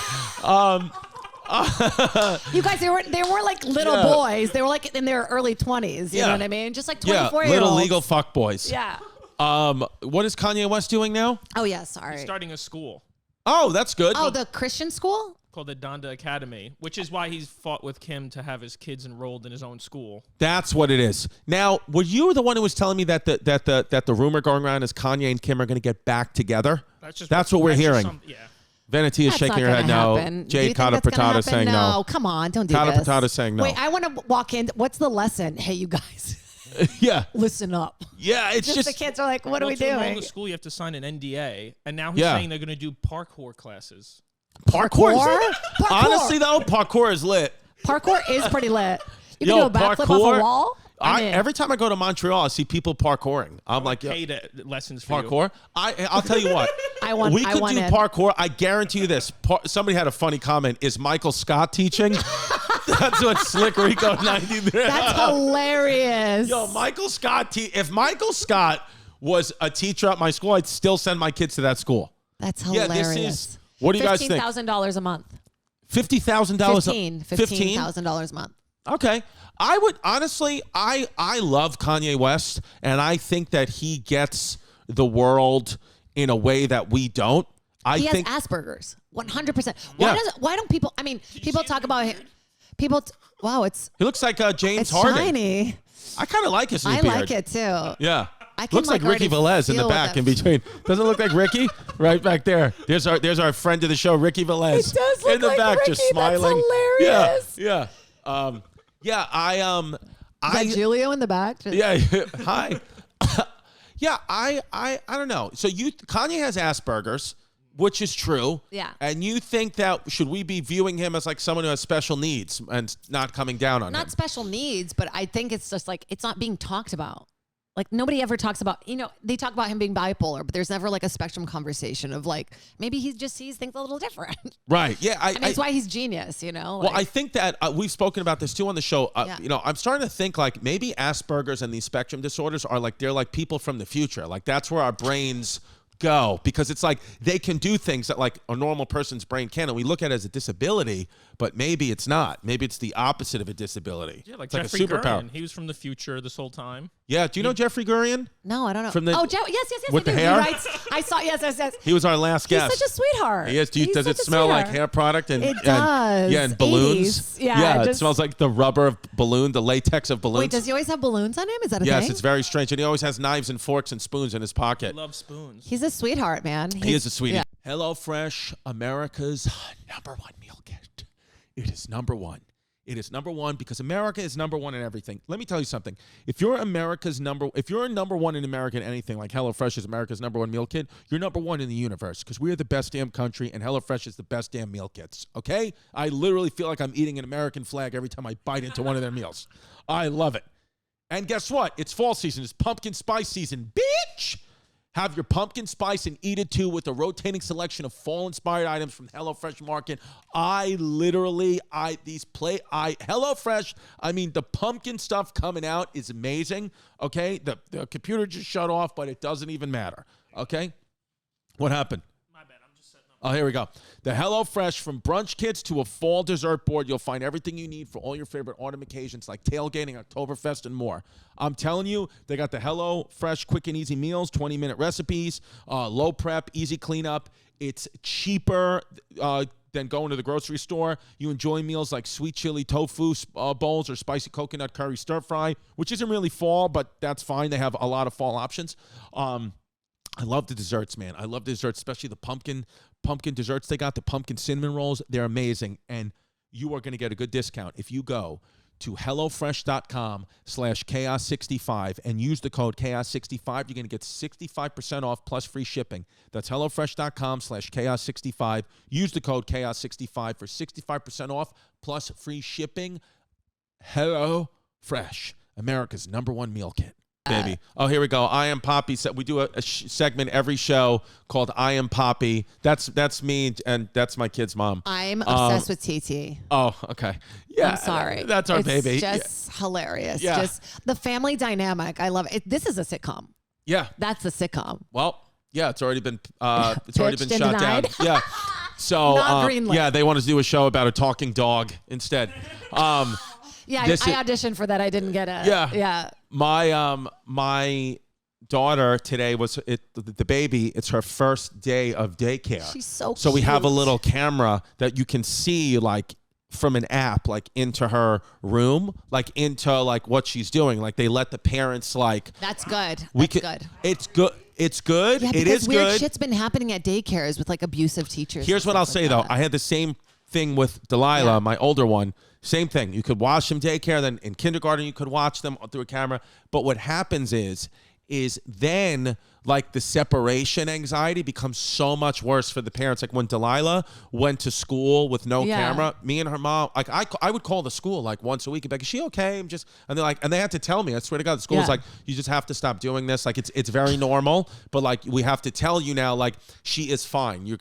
Speaker 2: You guys, they weren't like little boys. They were like in their early 20s. You know what I mean? Just like 24-year-olds.
Speaker 1: Little legal fuck boys.
Speaker 2: Yeah.
Speaker 1: What is Kanye West doing now?
Speaker 2: Oh yeah, sorry.
Speaker 4: He's starting a school
Speaker 1: Oh, that's good.
Speaker 2: Oh, the Christian school?
Speaker 4: called the Donda Academy, which is why he's fought with Kim to have his kids enrolled in his own school.
Speaker 1: That's what it is. Now, were you the one who was telling me that the rumor going around is Kanye and Kim are going to get back together?
Speaker 4: That's
Speaker 1: what we're hearing.
Speaker 4: Yeah.
Speaker 1: Vanity is
Speaker 2: That's
Speaker 1: shaking
Speaker 2: not
Speaker 1: her head
Speaker 2: gonna
Speaker 1: no.
Speaker 2: happen. Do
Speaker 1: Jade
Speaker 2: you think that's gonna
Speaker 1: Catta-Preta is
Speaker 2: happen?
Speaker 1: saying no.
Speaker 2: No, come on, don't do this.
Speaker 1: Catta-Preta is saying no.
Speaker 2: Wait, I want to walk in. What's the lesson? Hey, you guys,
Speaker 1: Yeah.
Speaker 2: listen up.
Speaker 1: Yeah, it's
Speaker 2: The
Speaker 1: just
Speaker 2: kids are like, what are we
Speaker 4: To enroll in
Speaker 2: doing?
Speaker 4: the school, you have to sign an NDA, and now he's
Speaker 1: Yeah.
Speaker 4: saying they're going to do parkour classes.
Speaker 1: parkour.
Speaker 2: Parkour?
Speaker 1: Honestly, though, parkour is lit.
Speaker 2: Parkour is pretty lit. You can
Speaker 1: Yo,
Speaker 2: do a backflip off a wall.
Speaker 1: Every time I go to Montreal, I see people parkouring. I'm like, yeah,
Speaker 4: Paid lessons for you.
Speaker 1: parkour. I'll tell you what. We could do
Speaker 2: in.
Speaker 1: parkour. I guarantee you this. Somebody had a funny comment. Is Michael Scott teaching? That's what Slick Rico 93.
Speaker 2: That's hilarious.
Speaker 1: Yo, Michael Scott. If Michael Scott was a teacher at my school, I'd still send my kids to that school.
Speaker 2: That's
Speaker 1: Yeah,
Speaker 2: hilarious.
Speaker 1: this is. What do you guys think?
Speaker 2: $15,000 a month.
Speaker 1: $50,000.
Speaker 2: $15,000 a month.
Speaker 1: Okay. I would honestly, I love Kanye West, and I think that he gets the world in a way that we don't.
Speaker 2: He
Speaker 1: think
Speaker 2: has Asperger's. 100%.
Speaker 1: Yeah.
Speaker 2: Why don't people? I mean, people talk about him. Wow, it's
Speaker 1: he looks like James Harden.
Speaker 2: shiny.
Speaker 1: I kind of like his new
Speaker 2: I
Speaker 1: beard.
Speaker 2: like it too.
Speaker 1: Yeah.
Speaker 2: I can,
Speaker 1: Looks like Ricky
Speaker 2: already
Speaker 1: Velez in the
Speaker 2: feel
Speaker 1: back
Speaker 2: that-
Speaker 1: in between. Doesn't it look like Ricky? Right back there. There's our friend of the show, Ricky Velez.
Speaker 2: It does look
Speaker 1: in the
Speaker 2: like
Speaker 1: back,
Speaker 2: Ricky.
Speaker 1: just smiling.
Speaker 2: That's hilarious.
Speaker 1: Yeah.
Speaker 2: Is that Julio in the back? Just-
Speaker 1: Yeah. Hi. Yeah. I don't know. So Kanye has Asperger's, which is true.
Speaker 2: Yeah.
Speaker 1: And you think that should we be viewing him as like someone who has special needs and not coming down on him?
Speaker 2: Not special needs, but I think it's just like it's not being talked about. Like nobody ever talks about, they talk about him being bipolar, but there's never like a spectrum conversation of like, maybe he just sees things a little different.
Speaker 1: Right. Yeah.
Speaker 2: That's why he's genius,
Speaker 1: Well, I think that we've spoken about this too on the show. I'm starting to think like maybe Asperger's and these spectrum disorders are like, they're like people from the future. Like that's where our brains go, because it's like they can do things that like a normal person's brain can, and we look at it as a disability, but maybe it's not. Maybe it's the opposite of a disability.
Speaker 4: Yeah, like
Speaker 1: it's
Speaker 4: Jeffrey
Speaker 1: like a superpower.
Speaker 4: Gurian. He was from the future this whole time.
Speaker 1: Yeah, do you know Jeffrey Gurian?
Speaker 2: No, I don't know.
Speaker 1: From the,
Speaker 2: yes,
Speaker 1: with
Speaker 2: I
Speaker 1: the
Speaker 2: do.
Speaker 1: hair?
Speaker 2: He writes, I saw, yes.
Speaker 1: He was our last guest.
Speaker 2: He's such a sweetheart.
Speaker 1: He is. Does it smell like hair product? And,
Speaker 2: it does.
Speaker 1: And balloons.
Speaker 2: 80s. Yeah,
Speaker 1: it smells like the rubber of balloon, the latex of balloons.
Speaker 2: Wait, does he always have balloons on him? Is that a thing?
Speaker 1: Yes, it's very strange. And he always has knives and forks and spoons in his pocket.
Speaker 4: He loves spoons.
Speaker 2: He's a sweetheart, man.
Speaker 1: He is a sweetie.
Speaker 2: Yeah.
Speaker 1: HelloFresh, America's #1 meal kit. It is #1. It is #1 because America is #1 in everything. Let me tell you something. If you're #1 in America in anything, like HelloFresh is America's #1 meal kit, you're #1 in the universe, because we are the best damn country and HelloFresh is the best damn meal kits. Okay? I literally feel like I'm eating an American flag every time I bite into one of their meals. I love it. And guess what? It's fall season. It's pumpkin spice season, bitch. Have your pumpkin spice and eat it too with a rotating selection of fall-inspired items from HelloFresh Market. HelloFresh, I mean, the pumpkin stuff coming out is amazing, okay? The computer just shut off, but it doesn't even matter, okay? What happened?
Speaker 4: My bad, I'm just setting up.
Speaker 1: Oh, here we go. The HelloFresh, from brunch kits to a fall dessert board, you'll find everything you need for all your favorite autumn occasions like tailgating, Oktoberfest, and more. I'm telling you, they got the HelloFresh quick and easy meals, 20-minute recipes, low prep, easy cleanup. It's cheaper than going to the grocery store. You enjoy meals like sweet chili tofu bowls or spicy coconut curry stir fry, which isn't really fall, but that's fine. They have a lot of fall options. I love the desserts, man. I love the desserts, especially the pumpkin desserts they got, the pumpkin cinnamon rolls. They're amazing. And you are going to get a good discount if you go to HelloFresh.com/Chaos65 and use the code Chaos65. You're going to get 65% off plus free shipping. That's HelloFresh.com/Chaos65. Use the code Chaos65 for 65% off plus free shipping. HelloFresh, America's #1 meal kit. Baby. Oh, here we go. I Am Papi. We do a segment every show called I Am Papi. That's me, and that's my kid's mom.
Speaker 2: I'm obsessed with TT.
Speaker 1: Oh, okay. Yeah.
Speaker 2: I'm sorry.
Speaker 1: That's our baby.
Speaker 2: It's just hilarious.
Speaker 1: Yeah.
Speaker 2: Just the family dynamic. I love it. This is a sitcom.
Speaker 1: Yeah.
Speaker 2: That's a sitcom.
Speaker 1: Well, yeah, it's already been shot down.
Speaker 2: Denied.
Speaker 1: Yeah. So
Speaker 2: Not greenlit.
Speaker 1: yeah, they want to do a show about a talking dog instead.
Speaker 2: Yeah, I auditioned for that. I didn't get it.
Speaker 1: Yeah. My daughter today was the baby. It's her first day of daycare.
Speaker 2: She's so
Speaker 1: So we have a
Speaker 2: cute.
Speaker 1: little camera that you can see like from an app, like into her room, like into like what she's doing. Like they let the parents like.
Speaker 2: That's good. Good.
Speaker 1: It's good. It's good.
Speaker 2: Yeah,
Speaker 1: it is
Speaker 2: weird
Speaker 1: good.
Speaker 2: Shit's been happening at daycares with like abusive teachers.
Speaker 1: Here's what I'll say though. I had the same thing with Delilah, my older one. Same thing. You could watch them daycare. Then in kindergarten, you could watch them through a camera. But what happens is then like the separation anxiety becomes so much worse for the parents. Like when Delilah went to school with no camera, me and her mom, like I would call the school like once a week and be like, is she okay? And they're like, and they had to tell me, I swear to God, the school was like, you just have to stop doing this. Like it's very normal, but like we have to tell you now, like she is fine. You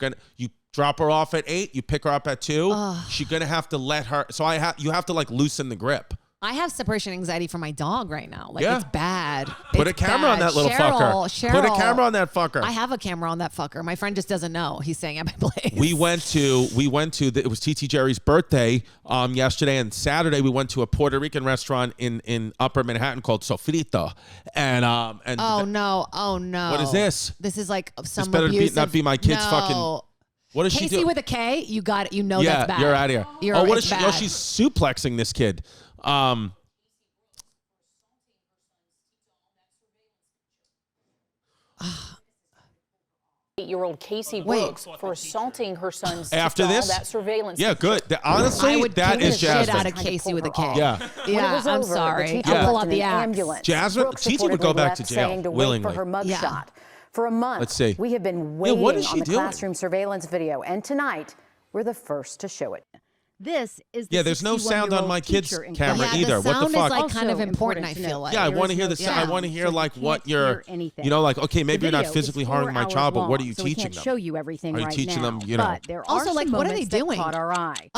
Speaker 1: drop her off at 8, you pick her up at 2. She's gonna have to let her. So you have to like loosen the grip.
Speaker 2: I have separation anxiety for my dog right now. Like it's bad.
Speaker 1: Put a camera on that little fucker.
Speaker 2: Cheryl.
Speaker 1: Put a camera on that fucker.
Speaker 2: I have a camera on that fucker. My friend just doesn't know. He's saying at my place.
Speaker 1: We went to it was TT Jerry's birthday yesterday, and Saturday we went to a Puerto Rican restaurant in Upper Manhattan called Sofrito. And
Speaker 2: oh no.
Speaker 1: What is this?
Speaker 2: This is like some
Speaker 1: This better
Speaker 2: abusive.
Speaker 1: not be my kid's fucking. What is
Speaker 2: Casey
Speaker 1: she doing?
Speaker 2: with a K, you got it. You know
Speaker 1: Yeah,
Speaker 2: that's bad.
Speaker 1: you're out of here. What is she?
Speaker 2: bad.
Speaker 1: Oh, she's suplexing this kid.
Speaker 7: 8-year-old Casey Brooks for assaulting her son's
Speaker 1: After this,
Speaker 7: that surveillance.
Speaker 1: Yeah, good. Honestly,
Speaker 2: I would
Speaker 1: that
Speaker 2: kick
Speaker 1: is
Speaker 2: the shit
Speaker 1: Jasmine.
Speaker 2: out of Casey with a K.
Speaker 1: Yeah.
Speaker 2: Yeah, I'm sorry. I'll pull out the axe.
Speaker 1: Jasmine, TT would go back to jail willingly.
Speaker 7: For her mugshot. For a month,
Speaker 1: Let's see.
Speaker 7: we have been waiting
Speaker 1: what is
Speaker 7: on
Speaker 1: she
Speaker 7: the
Speaker 1: doing?
Speaker 7: classroom surveillance video, and tonight we're the first to show it.
Speaker 8: This is the
Speaker 1: there's no sound on my kid's
Speaker 8: teacher in
Speaker 1: camera
Speaker 8: question.
Speaker 1: either.
Speaker 2: The
Speaker 1: what the
Speaker 2: sound
Speaker 1: fuck?
Speaker 2: is like
Speaker 8: Also
Speaker 2: kind of important.
Speaker 8: important
Speaker 2: I
Speaker 8: to
Speaker 2: feel
Speaker 8: note.
Speaker 2: like.
Speaker 1: Yeah, I
Speaker 8: There
Speaker 1: want to
Speaker 8: is
Speaker 1: hear
Speaker 8: no
Speaker 1: the. I
Speaker 8: sound,
Speaker 1: want to hear
Speaker 8: so you
Speaker 1: like what
Speaker 8: can't
Speaker 1: you're.
Speaker 8: hear anything.
Speaker 1: You know, like okay,
Speaker 8: The
Speaker 1: maybe you're not
Speaker 8: video is
Speaker 1: physically
Speaker 8: 4
Speaker 1: harming my
Speaker 8: hours
Speaker 1: child, but what are
Speaker 8: long,
Speaker 1: you
Speaker 8: so we
Speaker 1: teaching
Speaker 8: can't
Speaker 1: them?
Speaker 8: show you everything
Speaker 1: Are you
Speaker 8: right
Speaker 1: teaching
Speaker 8: now,
Speaker 1: them, you know?
Speaker 8: But there are
Speaker 2: Also,
Speaker 8: some
Speaker 2: like, what are they
Speaker 8: moments that
Speaker 2: doing?
Speaker 8: caught our eye.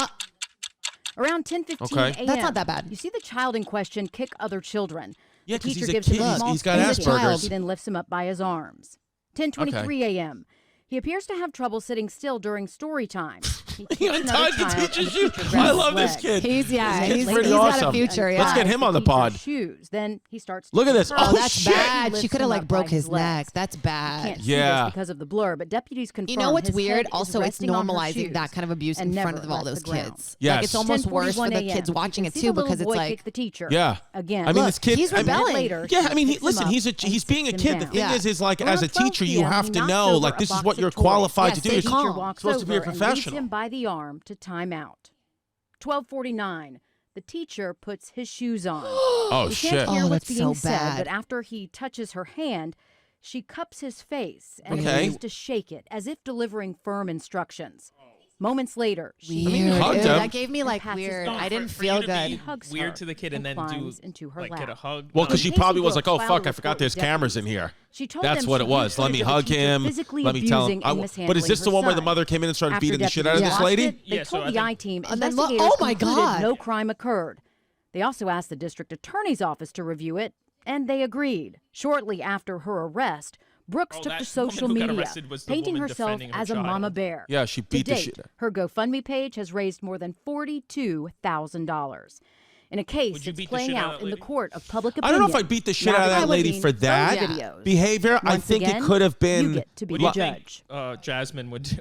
Speaker 8: Around 10:15
Speaker 1: Okay.
Speaker 8: a.m.
Speaker 2: That's not that bad.
Speaker 8: You see the child in question kick other children.
Speaker 1: Yeah,
Speaker 8: The
Speaker 1: 'cause
Speaker 8: teacher
Speaker 1: he's a
Speaker 8: gives him
Speaker 1: kid.
Speaker 8: a small
Speaker 1: He's got
Speaker 8: stick,
Speaker 1: Asperger's.
Speaker 8: He then lifts him up by his arms. 10:23 a.m. He appears to have trouble sitting still during story time. He kicks
Speaker 1: He
Speaker 8: another
Speaker 1: untied the
Speaker 8: child, and
Speaker 1: teacher's
Speaker 8: the
Speaker 1: shoe.
Speaker 8: teacher
Speaker 1: I
Speaker 8: grabs
Speaker 1: love
Speaker 8: his
Speaker 1: this
Speaker 8: leg.
Speaker 1: kid.
Speaker 2: He's
Speaker 1: This kid's
Speaker 2: he's
Speaker 1: pretty
Speaker 2: got
Speaker 1: awesome.
Speaker 2: a future.
Speaker 1: Let's
Speaker 2: Yeah.
Speaker 1: get him on the
Speaker 8: Teacher's
Speaker 1: pod.
Speaker 8: Shoes. Then he starts.
Speaker 1: Look at this.
Speaker 2: Oh, that's
Speaker 1: shit.
Speaker 2: bad.
Speaker 8: Lifts
Speaker 2: She could have
Speaker 8: him
Speaker 2: like
Speaker 8: up
Speaker 2: broke
Speaker 8: by
Speaker 2: his
Speaker 8: legs.
Speaker 2: neck. That's
Speaker 8: You
Speaker 2: bad.
Speaker 8: can't see
Speaker 1: Yeah.
Speaker 8: this because of the blur, but deputies confirm.
Speaker 2: You know what's
Speaker 8: his
Speaker 2: weird?
Speaker 8: head is
Speaker 2: Also, it's
Speaker 8: resting on her
Speaker 2: normalizing
Speaker 8: shoes
Speaker 2: that kind of abuse
Speaker 8: and
Speaker 2: in front
Speaker 8: never
Speaker 2: of all
Speaker 8: left
Speaker 2: those
Speaker 8: the ground.
Speaker 2: kids.
Speaker 1: Yes.
Speaker 2: Like it's almost worse for
Speaker 8: 10:41
Speaker 2: the
Speaker 8: a.m.
Speaker 2: kids
Speaker 8: You
Speaker 2: watching
Speaker 8: can
Speaker 2: it
Speaker 8: see
Speaker 2: too
Speaker 8: the little
Speaker 2: because it's
Speaker 8: boy
Speaker 2: like
Speaker 8: kick the teacher.
Speaker 1: Yeah.
Speaker 8: Again.
Speaker 1: I mean,
Speaker 2: Look,
Speaker 1: this kid.
Speaker 2: he's
Speaker 1: I mean,
Speaker 2: rebelling.
Speaker 8: Later,
Speaker 1: Yeah,
Speaker 8: she
Speaker 1: I mean,
Speaker 8: picks him
Speaker 1: listen,
Speaker 8: up
Speaker 1: he's
Speaker 8: and
Speaker 1: being a
Speaker 8: sits him
Speaker 1: kid. The
Speaker 8: down.
Speaker 1: thing
Speaker 2: Yeah.
Speaker 1: is like
Speaker 8: Around
Speaker 1: as a
Speaker 8: 12
Speaker 1: teacher, you
Speaker 8: p.m.,
Speaker 1: have
Speaker 8: he
Speaker 1: to
Speaker 8: knocks
Speaker 1: know
Speaker 8: over
Speaker 1: like
Speaker 8: a
Speaker 1: this is
Speaker 8: box
Speaker 1: what
Speaker 8: of
Speaker 1: you're
Speaker 8: toys.
Speaker 1: qualified
Speaker 2: Yeah,
Speaker 1: to do.
Speaker 2: stay
Speaker 1: You're
Speaker 8: Teacher
Speaker 2: calm.
Speaker 8: walks
Speaker 1: supposed to be a
Speaker 8: over and leads
Speaker 1: professional.
Speaker 8: him by the arm to time out. 12:49. The teacher puts his shoes on.
Speaker 1: Oh
Speaker 8: We
Speaker 1: shit.
Speaker 8: can't hear
Speaker 2: Oh,
Speaker 8: what's
Speaker 2: that's
Speaker 8: being
Speaker 2: so
Speaker 8: said,
Speaker 2: bad.
Speaker 8: but after he touches her hand, she cups his face and
Speaker 1: Okay.
Speaker 8: begins to shake it as if delivering firm instructions. Moments later, she
Speaker 2: Weird.
Speaker 1: hugged
Speaker 2: Ew,
Speaker 1: him.
Speaker 2: that gave me like
Speaker 8: passes
Speaker 2: weird.
Speaker 8: down.
Speaker 2: I didn't
Speaker 4: For
Speaker 2: feel
Speaker 4: you to be
Speaker 2: good.
Speaker 8: hugs
Speaker 4: weird
Speaker 8: her
Speaker 4: to the kid
Speaker 8: and
Speaker 4: and then do
Speaker 8: climbs into her
Speaker 4: like
Speaker 8: lap.
Speaker 4: get a hug.
Speaker 1: Well, because she
Speaker 8: Casey
Speaker 1: probably was like,
Speaker 8: Brooks
Speaker 1: "Oh
Speaker 8: filed
Speaker 1: fuck,
Speaker 8: a
Speaker 1: I forgot
Speaker 8: report
Speaker 1: there's
Speaker 8: with
Speaker 1: cameras in
Speaker 8: deputies.
Speaker 1: here."
Speaker 8: She told
Speaker 1: That's
Speaker 8: them
Speaker 1: what
Speaker 8: she
Speaker 1: it was.
Speaker 8: used
Speaker 1: Let me
Speaker 8: footage of
Speaker 1: hug
Speaker 8: the teacher
Speaker 1: him.
Speaker 8: physically
Speaker 1: Let me tell him.
Speaker 8: abusing and mishandling
Speaker 1: But is this the
Speaker 8: her
Speaker 1: one where the
Speaker 8: son.
Speaker 1: mother came in and started
Speaker 8: After
Speaker 1: beating the shit out of
Speaker 8: deputies
Speaker 1: this
Speaker 8: watched
Speaker 1: lady?
Speaker 8: it, They
Speaker 4: Yeah, so
Speaker 8: told
Speaker 4: I
Speaker 8: the
Speaker 4: think-
Speaker 8: I-team
Speaker 2: And then
Speaker 8: investigators
Speaker 2: oh my
Speaker 8: concluded
Speaker 2: God.
Speaker 8: no crime occurred. They also asked the district attorney's office to review it, and they agreed. Shortly after her arrest, Brooks
Speaker 4: Oh,
Speaker 8: took
Speaker 4: that
Speaker 8: to social
Speaker 4: woman who got
Speaker 8: media,
Speaker 4: arrested was the
Speaker 8: painting
Speaker 4: woman
Speaker 8: herself
Speaker 4: defending her
Speaker 8: as a mama
Speaker 4: child.
Speaker 8: bear.
Speaker 1: Yeah, she
Speaker 8: To
Speaker 1: beat the
Speaker 8: date,
Speaker 1: shit.
Speaker 8: her GoFundMe page has raised more than $42,000. In a case
Speaker 4: Would you
Speaker 8: that's
Speaker 4: beat the
Speaker 8: playing
Speaker 4: shit out
Speaker 8: out
Speaker 4: of
Speaker 8: in the
Speaker 4: lady?
Speaker 8: court of public
Speaker 1: I
Speaker 8: opinion.
Speaker 1: don't know if I beat the shit out of that lady for that
Speaker 8: videos.
Speaker 1: behavior. I
Speaker 8: Once
Speaker 1: think
Speaker 8: again,
Speaker 1: it could have
Speaker 8: You
Speaker 1: been.
Speaker 8: get to be
Speaker 4: What
Speaker 8: the
Speaker 4: do you think
Speaker 8: judge.
Speaker 4: Jasmine would do?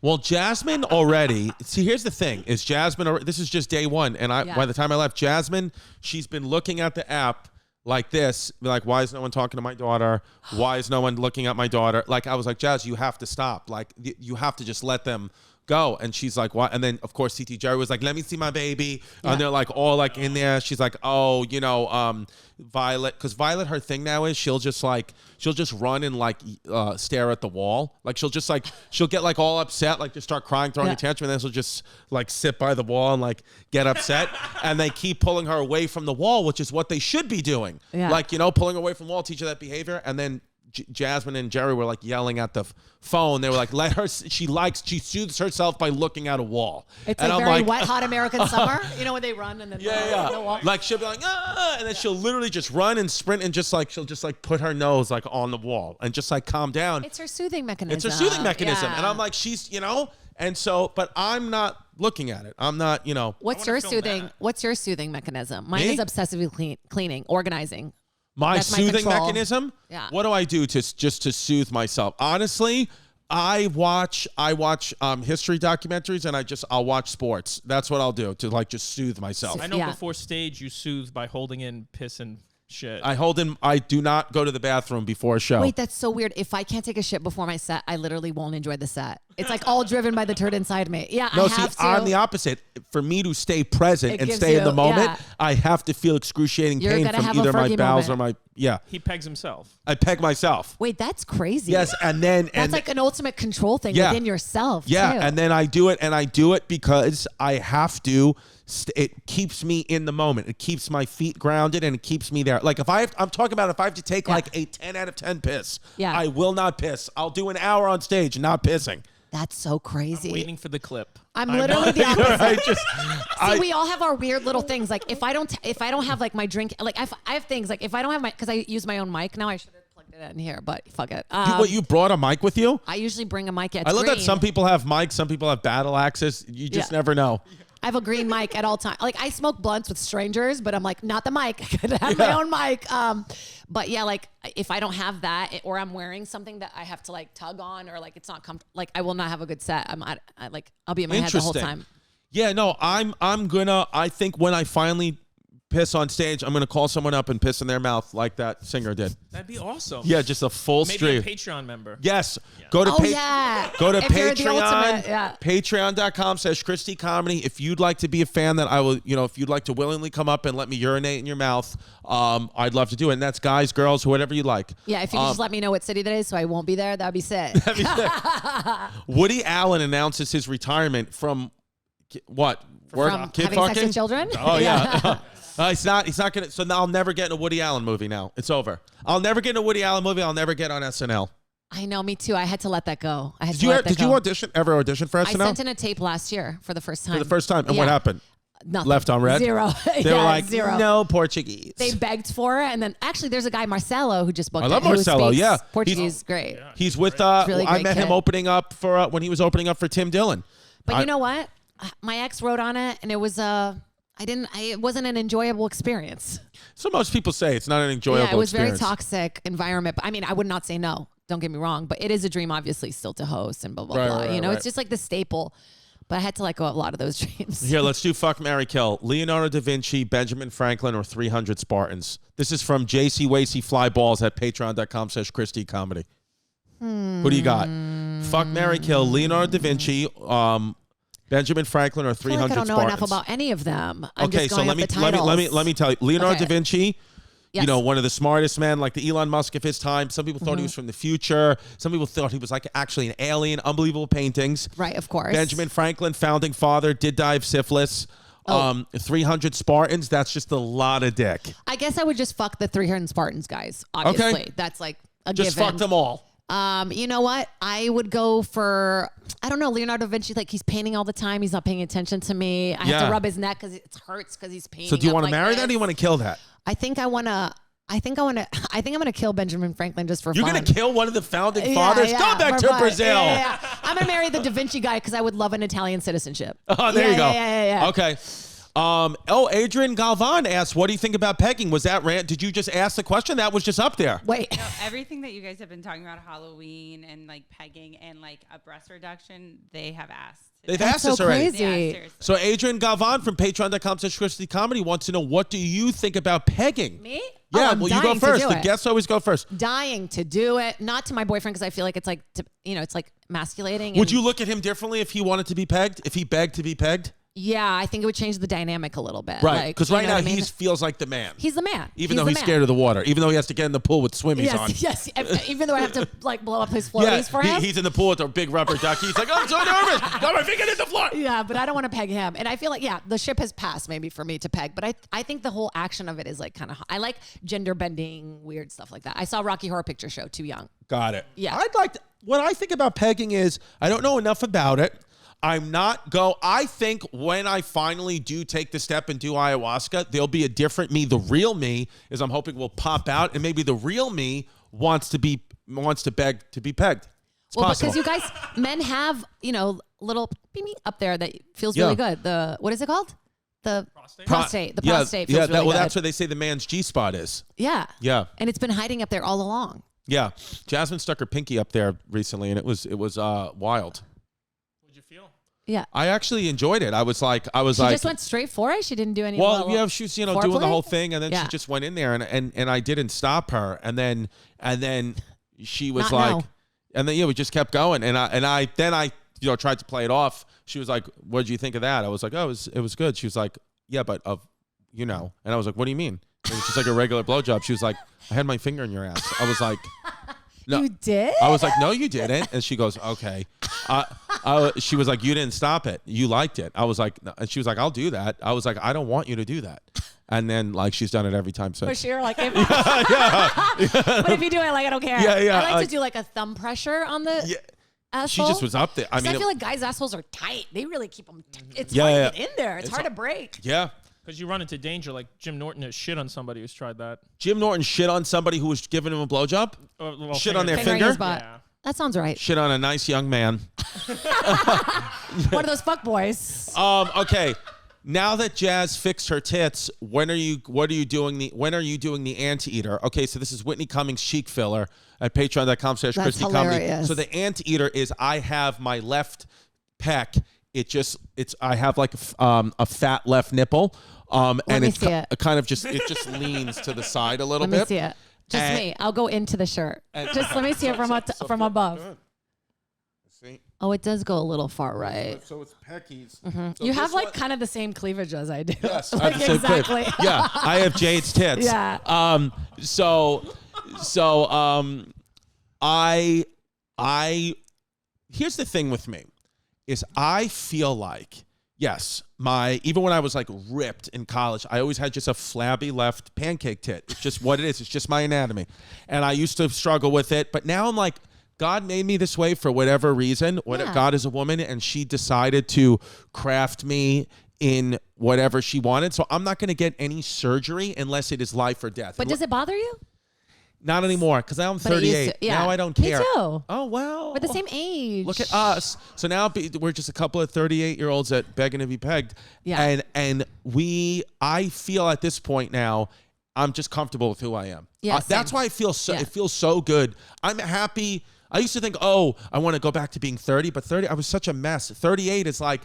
Speaker 1: Well, Jasmine already. See, here's the thing: is Jasmine? This is just day one, and
Speaker 2: Yeah.
Speaker 1: by the time I left, Jasmine, she's been looking at the app like this, like, why is no one talking to my daughter? Why is no one looking at my daughter? Like, I was like, Jazz, you have to stop. Like, you have to just let them go. And she's like, what? And then of course CT Jerry was like, let me see my baby.
Speaker 2: Yeah.
Speaker 1: And they're like all like in there. She's like, oh, Violet, because Violet, her thing now is she'll just run and like stare at the wall. Like she'll get like all upset, like just start crying, throwing a tantrum, and then she'll just like sit by the wall and like get upset. And they keep pulling her away from the wall, which is what they should be doing.
Speaker 2: Yeah.
Speaker 1: Like, pulling away from the wall, teach her that behavior. And then Jasmine and Jerry were like yelling at the phone. They were like, let her, she soothes herself by looking at a wall.
Speaker 2: It's
Speaker 1: and
Speaker 2: like
Speaker 1: I'm
Speaker 2: very
Speaker 1: like,
Speaker 2: wet, hot American summer. You know when they run and then the wall.
Speaker 1: like she'll be like, ah, and then she'll literally just run and sprint and she'll just like put her nose like on the wall and just like calm down.
Speaker 2: It's her soothing mechanism.
Speaker 1: It's her soothing mechanism.
Speaker 2: Yeah.
Speaker 1: And I'm like, she's, and so, but I'm not looking at it. I'm not,
Speaker 2: What's
Speaker 4: I
Speaker 2: your
Speaker 4: wanna film
Speaker 2: soothing?
Speaker 4: that.
Speaker 2: What's your soothing mechanism? Mine
Speaker 1: Me?
Speaker 2: is obsessively cleaning, organizing.
Speaker 1: my
Speaker 2: That's my
Speaker 1: soothing
Speaker 2: control.
Speaker 1: mechanism.
Speaker 2: Yeah.
Speaker 1: What do I do to soothe myself? Honestly, I watch history documentaries and I'll watch sports. That's what I'll do to like just soothe myself.
Speaker 4: I know
Speaker 2: Yeah.
Speaker 4: before stage you soothe by holding in piss and shit.
Speaker 1: I do not go to the bathroom before a show.
Speaker 2: Wait, that's so weird. If I can't take a shit before my set, I literally won't enjoy the set. It's like all driven by the turd inside me. Yeah,
Speaker 1: No,
Speaker 2: I
Speaker 1: see,
Speaker 2: have to.
Speaker 1: I'm the opposite. For me to stay present
Speaker 2: It
Speaker 1: and
Speaker 2: gives
Speaker 1: stay in the
Speaker 2: you-
Speaker 1: moment,
Speaker 2: yeah.
Speaker 1: I have to feel excruciating
Speaker 2: You're
Speaker 1: pain
Speaker 2: gonna
Speaker 1: from
Speaker 2: have a
Speaker 1: either my
Speaker 2: Fergie
Speaker 1: bowels
Speaker 2: moment.
Speaker 1: or
Speaker 4: He pegs himself.
Speaker 1: I peg myself.
Speaker 2: Wait, that's crazy.
Speaker 1: Yes, and then
Speaker 2: That's like an ultimate control thing
Speaker 1: Yeah.
Speaker 2: within yourself.
Speaker 1: yeah,
Speaker 2: too.
Speaker 1: and then I do it because I have to. It keeps me in the moment. It keeps my feet grounded and it keeps me there. Like I'm talking about if I have to take like a 10 out of 10 piss,
Speaker 2: Yeah.
Speaker 1: I will not piss. I'll do an hour on stage not pissing.
Speaker 2: That's so crazy.
Speaker 4: Waiting for the clip.
Speaker 2: I'm literally the opposite.
Speaker 1: I
Speaker 2: See, we all have our weird little things. Like if I don't have like my drink, like I have things like if I don't have because I use my own mic now. I should have plugged it in here, but fuck it.
Speaker 1: you brought a mic with you?
Speaker 2: I usually bring a mic.
Speaker 1: I love that some people have mics, some people have battle axes. You just
Speaker 2: Yeah.
Speaker 1: never know.
Speaker 2: I have a green mic at all times. Like I smoke blunts with strangers, but I'm like not the mic. I could have my own mic. But yeah, like if I don't have that, or I'm wearing something that I have to like tug on, or like it's not comfortable, like I will not have a good set. I'll be in my head the whole time.
Speaker 1: Yeah, no, I think when I finally piss on stage, I'm going to call someone up and piss in their mouth like that singer did.
Speaker 4: That'd be awesome.
Speaker 1: Yeah, just a full stream.
Speaker 4: Maybe a Patreon member.
Speaker 1: Yes. Go to
Speaker 2: Go to
Speaker 1: Patreon.
Speaker 2: yeah.
Speaker 1: Patreon.com/Christy Comedy. If you'd like to be a fan that I will, if you'd like to willingly come up and let me urinate in your mouth, I'd love to do it. And that's guys, girls, whatever you like.
Speaker 2: Yeah, if you could just let me know what city that is so I won't be there, that'd be sick.
Speaker 1: Woody Allen announces his retirement from what?
Speaker 2: From
Speaker 1: Kid
Speaker 2: having
Speaker 1: fucking?
Speaker 2: sex with children?
Speaker 1: Oh, yeah. He's not going to. So now I'll never get in a Woody Allen movie now. It's over. I'll never get in a Woody Allen movie. I'll never get on SNL.
Speaker 2: I know, me too. I had to let that go.
Speaker 1: Did you ever audition for SNL?
Speaker 2: I sent in a tape last year for the first time.
Speaker 1: For the first time. And what happened?
Speaker 2: Nothing.
Speaker 1: Left on red?
Speaker 2: Zero.
Speaker 1: They were like,
Speaker 2: zero.
Speaker 1: no Portuguese.
Speaker 2: They begged for it. And then actually there's a guy, Marcelo, who just booked it.
Speaker 1: I love Marcelo,
Speaker 2: who speaks
Speaker 1: yeah.
Speaker 2: Portuguese, great.
Speaker 4: Yeah.
Speaker 1: He's with,
Speaker 2: really
Speaker 1: I
Speaker 2: great
Speaker 1: met him
Speaker 2: kid.
Speaker 1: opening up for, when he was opening up for Tim Dillon.
Speaker 2: But you know what? My ex wrote on it and it was, it wasn't an enjoyable experience.
Speaker 1: So most people say it's not an enjoyable
Speaker 2: Yeah, it was
Speaker 1: experience.
Speaker 2: very toxic environment. But I mean, I would not say no. Don't get me wrong. But it is a dream, obviously, still to host and blah, blah, blah.
Speaker 1: Right,
Speaker 2: It's just like the staple. But I had to let go of a lot of those dreams.
Speaker 1: Here, let's do Fuck, Marry, Kill. Leonardo da Vinci, Benjamin Franklin, or 300 Spartans. This is from JC Wasey Flyballs at patreon.com/Christy Comedy. Who do you got? Fuck, Marry, Kill. Leonardo da Vinci, Benjamin Franklin, or 300
Speaker 2: I don't know
Speaker 1: Spartans.
Speaker 2: enough about any of them. I'm
Speaker 1: Okay,
Speaker 2: just
Speaker 1: so
Speaker 2: going
Speaker 1: let
Speaker 2: off
Speaker 1: me
Speaker 2: the titles.
Speaker 1: let me tell you. Leonardo da Vinci,
Speaker 2: Yes.
Speaker 1: one of the smartest men, like the Elon Musk of his time. Some people thought he was from the future. Some people thought he was like actually an alien. Unbelievable paintings.
Speaker 2: Right, of course.
Speaker 1: Benjamin Franklin, founding father, did die of syphilis. 300 Spartans, that's just a lot of dick.
Speaker 2: I guess I would just fuck the 300 Spartans guys, obviously.
Speaker 1: Okay.
Speaker 2: That's like a
Speaker 1: Just
Speaker 2: given.
Speaker 1: fuck them all.
Speaker 2: You know what? I would go for, I don't know, Leonardo da Vinci, like he's painting all the time. He's not paying attention to me. I have to rub his neck because it hurts because he's painting.
Speaker 1: So do you want to
Speaker 2: like
Speaker 1: marry
Speaker 2: this.
Speaker 1: that or do you want to kill that?
Speaker 2: I think I'm gonna kill Benjamin Franklin just for
Speaker 1: You're
Speaker 2: fun.
Speaker 1: going to kill one of the founding fathers? Go back
Speaker 2: for
Speaker 1: to
Speaker 2: fun.
Speaker 1: Brazil.
Speaker 2: Yeah. I'm gonna marry the Da Vinci guy because I would love an Italian citizenship.
Speaker 1: Oh, there you go.
Speaker 2: Yeah.
Speaker 1: Okay. Adrian Galvan asked, what do you think about pegging? Was that rant? Did you just ask the question? That was just up there.
Speaker 2: Wait.
Speaker 6: No, everything that you guys have been talking about, Halloween and like pegging and like a breast reduction, they have asked.
Speaker 1: They've
Speaker 2: That's
Speaker 1: asked us
Speaker 2: so
Speaker 1: already.
Speaker 2: crazy.
Speaker 6: Yeah, seriously.
Speaker 1: So Adrian Galvan from patreon.com/Christy Comedy wants to know, what do you think about pegging?
Speaker 2: Me?
Speaker 1: Yeah,
Speaker 2: I'm
Speaker 1: well, you go
Speaker 2: dying to
Speaker 1: first.
Speaker 2: do
Speaker 1: The
Speaker 2: it.
Speaker 1: guests always go first.
Speaker 2: Dying to do it. Not to my boyfriend because I feel like it's like, it's like masculating.
Speaker 1: Would
Speaker 2: and-
Speaker 1: you look at him differently if he wanted to be pegged? If he begged to be pegged?
Speaker 2: Yeah, I think it would change the dynamic a little bit.
Speaker 1: Right. Because
Speaker 2: you
Speaker 1: right
Speaker 2: know
Speaker 1: now
Speaker 2: what I mean?
Speaker 1: he feels like the man.
Speaker 2: He's the man.
Speaker 1: Even though he's scared of the water. Even though he has to get in the pool with swimmies on.
Speaker 2: Yes. Even though I have to like blow up his floaties for him.
Speaker 1: He's in the pool with a big rubber ducky. He's like, I'm so nervous. Got my finger in the floor.
Speaker 2: Yeah, but I don't want to peg him. And I feel like, the ship has passed maybe for me to peg. But I think the whole action of it is like kind of, I like gender bending, weird stuff like that. I saw Rocky Horror Picture Show, too young.
Speaker 1: Got it.
Speaker 2: Yeah.
Speaker 1: What I think about pegging is, I don't know enough about it. I think when I finally do take the step and do ayahuasca, there'll be a different me. The real me is, I'm hoping, will pop out, and maybe the real me wants to beg to be pegged. It's possible.
Speaker 2: Because you guys, men have, little beep up there that feels really good. What is it called? The prostate. The prostate feels really good.
Speaker 1: That's where they say the man's G-spot is.
Speaker 2: Yeah.
Speaker 1: Yeah.
Speaker 2: And it's been hiding up there all along.
Speaker 1: Yeah. Jasmine stuck her pinky up there recently, and it was wild.
Speaker 4: What'd you feel?
Speaker 2: Yeah.
Speaker 1: I actually enjoyed it. I was like,
Speaker 2: She just went straight for it. She didn't do any.
Speaker 1: She was, doing the
Speaker 2: foreplay?
Speaker 1: whole thing, and then she just went in there, and I didn't stop her, and then she was and then we just kept going, and I tried to play it off. She was like, "What did you think of that?" I was like, "Oh, it was good." She was like, "Yeah, but and I was like, "What do you mean?" It was just like a regular blowjob. She was like, "I had my finger in your ass." I was like, "No,
Speaker 2: you did?"
Speaker 1: I was like, "No, you didn't." And she goes, "Okay." She was like, "You didn't stop it. You liked it." I was like, no. And she was like, "I'll do that." I was like, "I don't want you to do that." And then she's done it every time since.
Speaker 2: For sure, like if but if you do it, I don't care.
Speaker 1: Yeah.
Speaker 2: I like to do like a thumb pressure on the asshole.
Speaker 1: She just was up there. I
Speaker 2: feel like guys' assholes are tight. They really keep them. It's
Speaker 1: Yeah,
Speaker 2: hard
Speaker 1: yeah.
Speaker 2: to get in there. It's hard to break.
Speaker 1: Yeah.
Speaker 4: Because you run into danger, like Jim Norton has shit on somebody who's tried that.
Speaker 1: Jim Norton shit on somebody who was giving him a blowjob? Shit on their
Speaker 2: Fingering
Speaker 1: finger?
Speaker 2: his butt.
Speaker 4: Yeah.
Speaker 2: That sounds right.
Speaker 1: Shit on a nice young man.
Speaker 2: One of those fuck boys.
Speaker 1: Okay. Now that Jazz fixed her tits, when are you doing the anteater? Okay, so this is Whitney Cummings cheek filler at patreon.com/Christy Comedy.
Speaker 2: hilarious.
Speaker 1: So the anteater is, I have my left pec I have like a fat left nipple, and it kind of just leans to the side a little bit.
Speaker 2: Let me see it. Just me. I'll go into the shirt. Just let me see it from above.
Speaker 1: See?
Speaker 2: Oh, it does go a little far right.
Speaker 1: So it's peckies.
Speaker 2: So you have like kind of the same cleavage as I do.
Speaker 1: Yes,
Speaker 2: like,
Speaker 1: I have the same
Speaker 2: exactly.
Speaker 1: cleavage. Yeah, I have Jade's tits.
Speaker 2: Yeah.
Speaker 1: I here's the thing with me is I feel like, yes, even when I was like ripped in college, I always had just a flabby left pancake tit. It's just what it is. It's just my anatomy. And I used to struggle with it, but now I'm like, God made me this way for whatever reason. God is a woman, and she decided to craft me in whatever she wanted. So I'm not going to get any surgery unless it is life or death.
Speaker 2: But does it bother you?
Speaker 1: Not anymore, because now I'm 38. Now I don't care.
Speaker 2: Me too.
Speaker 1: Oh, well.
Speaker 2: We're the same age.
Speaker 1: Look at us. So now we're just a couple of 38-year-olds that begging to be pegged.
Speaker 2: Yeah.
Speaker 1: And I feel at this point now, I'm just comfortable with who I am.
Speaker 2: Yeah,
Speaker 1: that's why I feel so. It feels so good. I'm happy. I used to think, I want to go back to being 30, but 30, I was such a mess. 38 is like,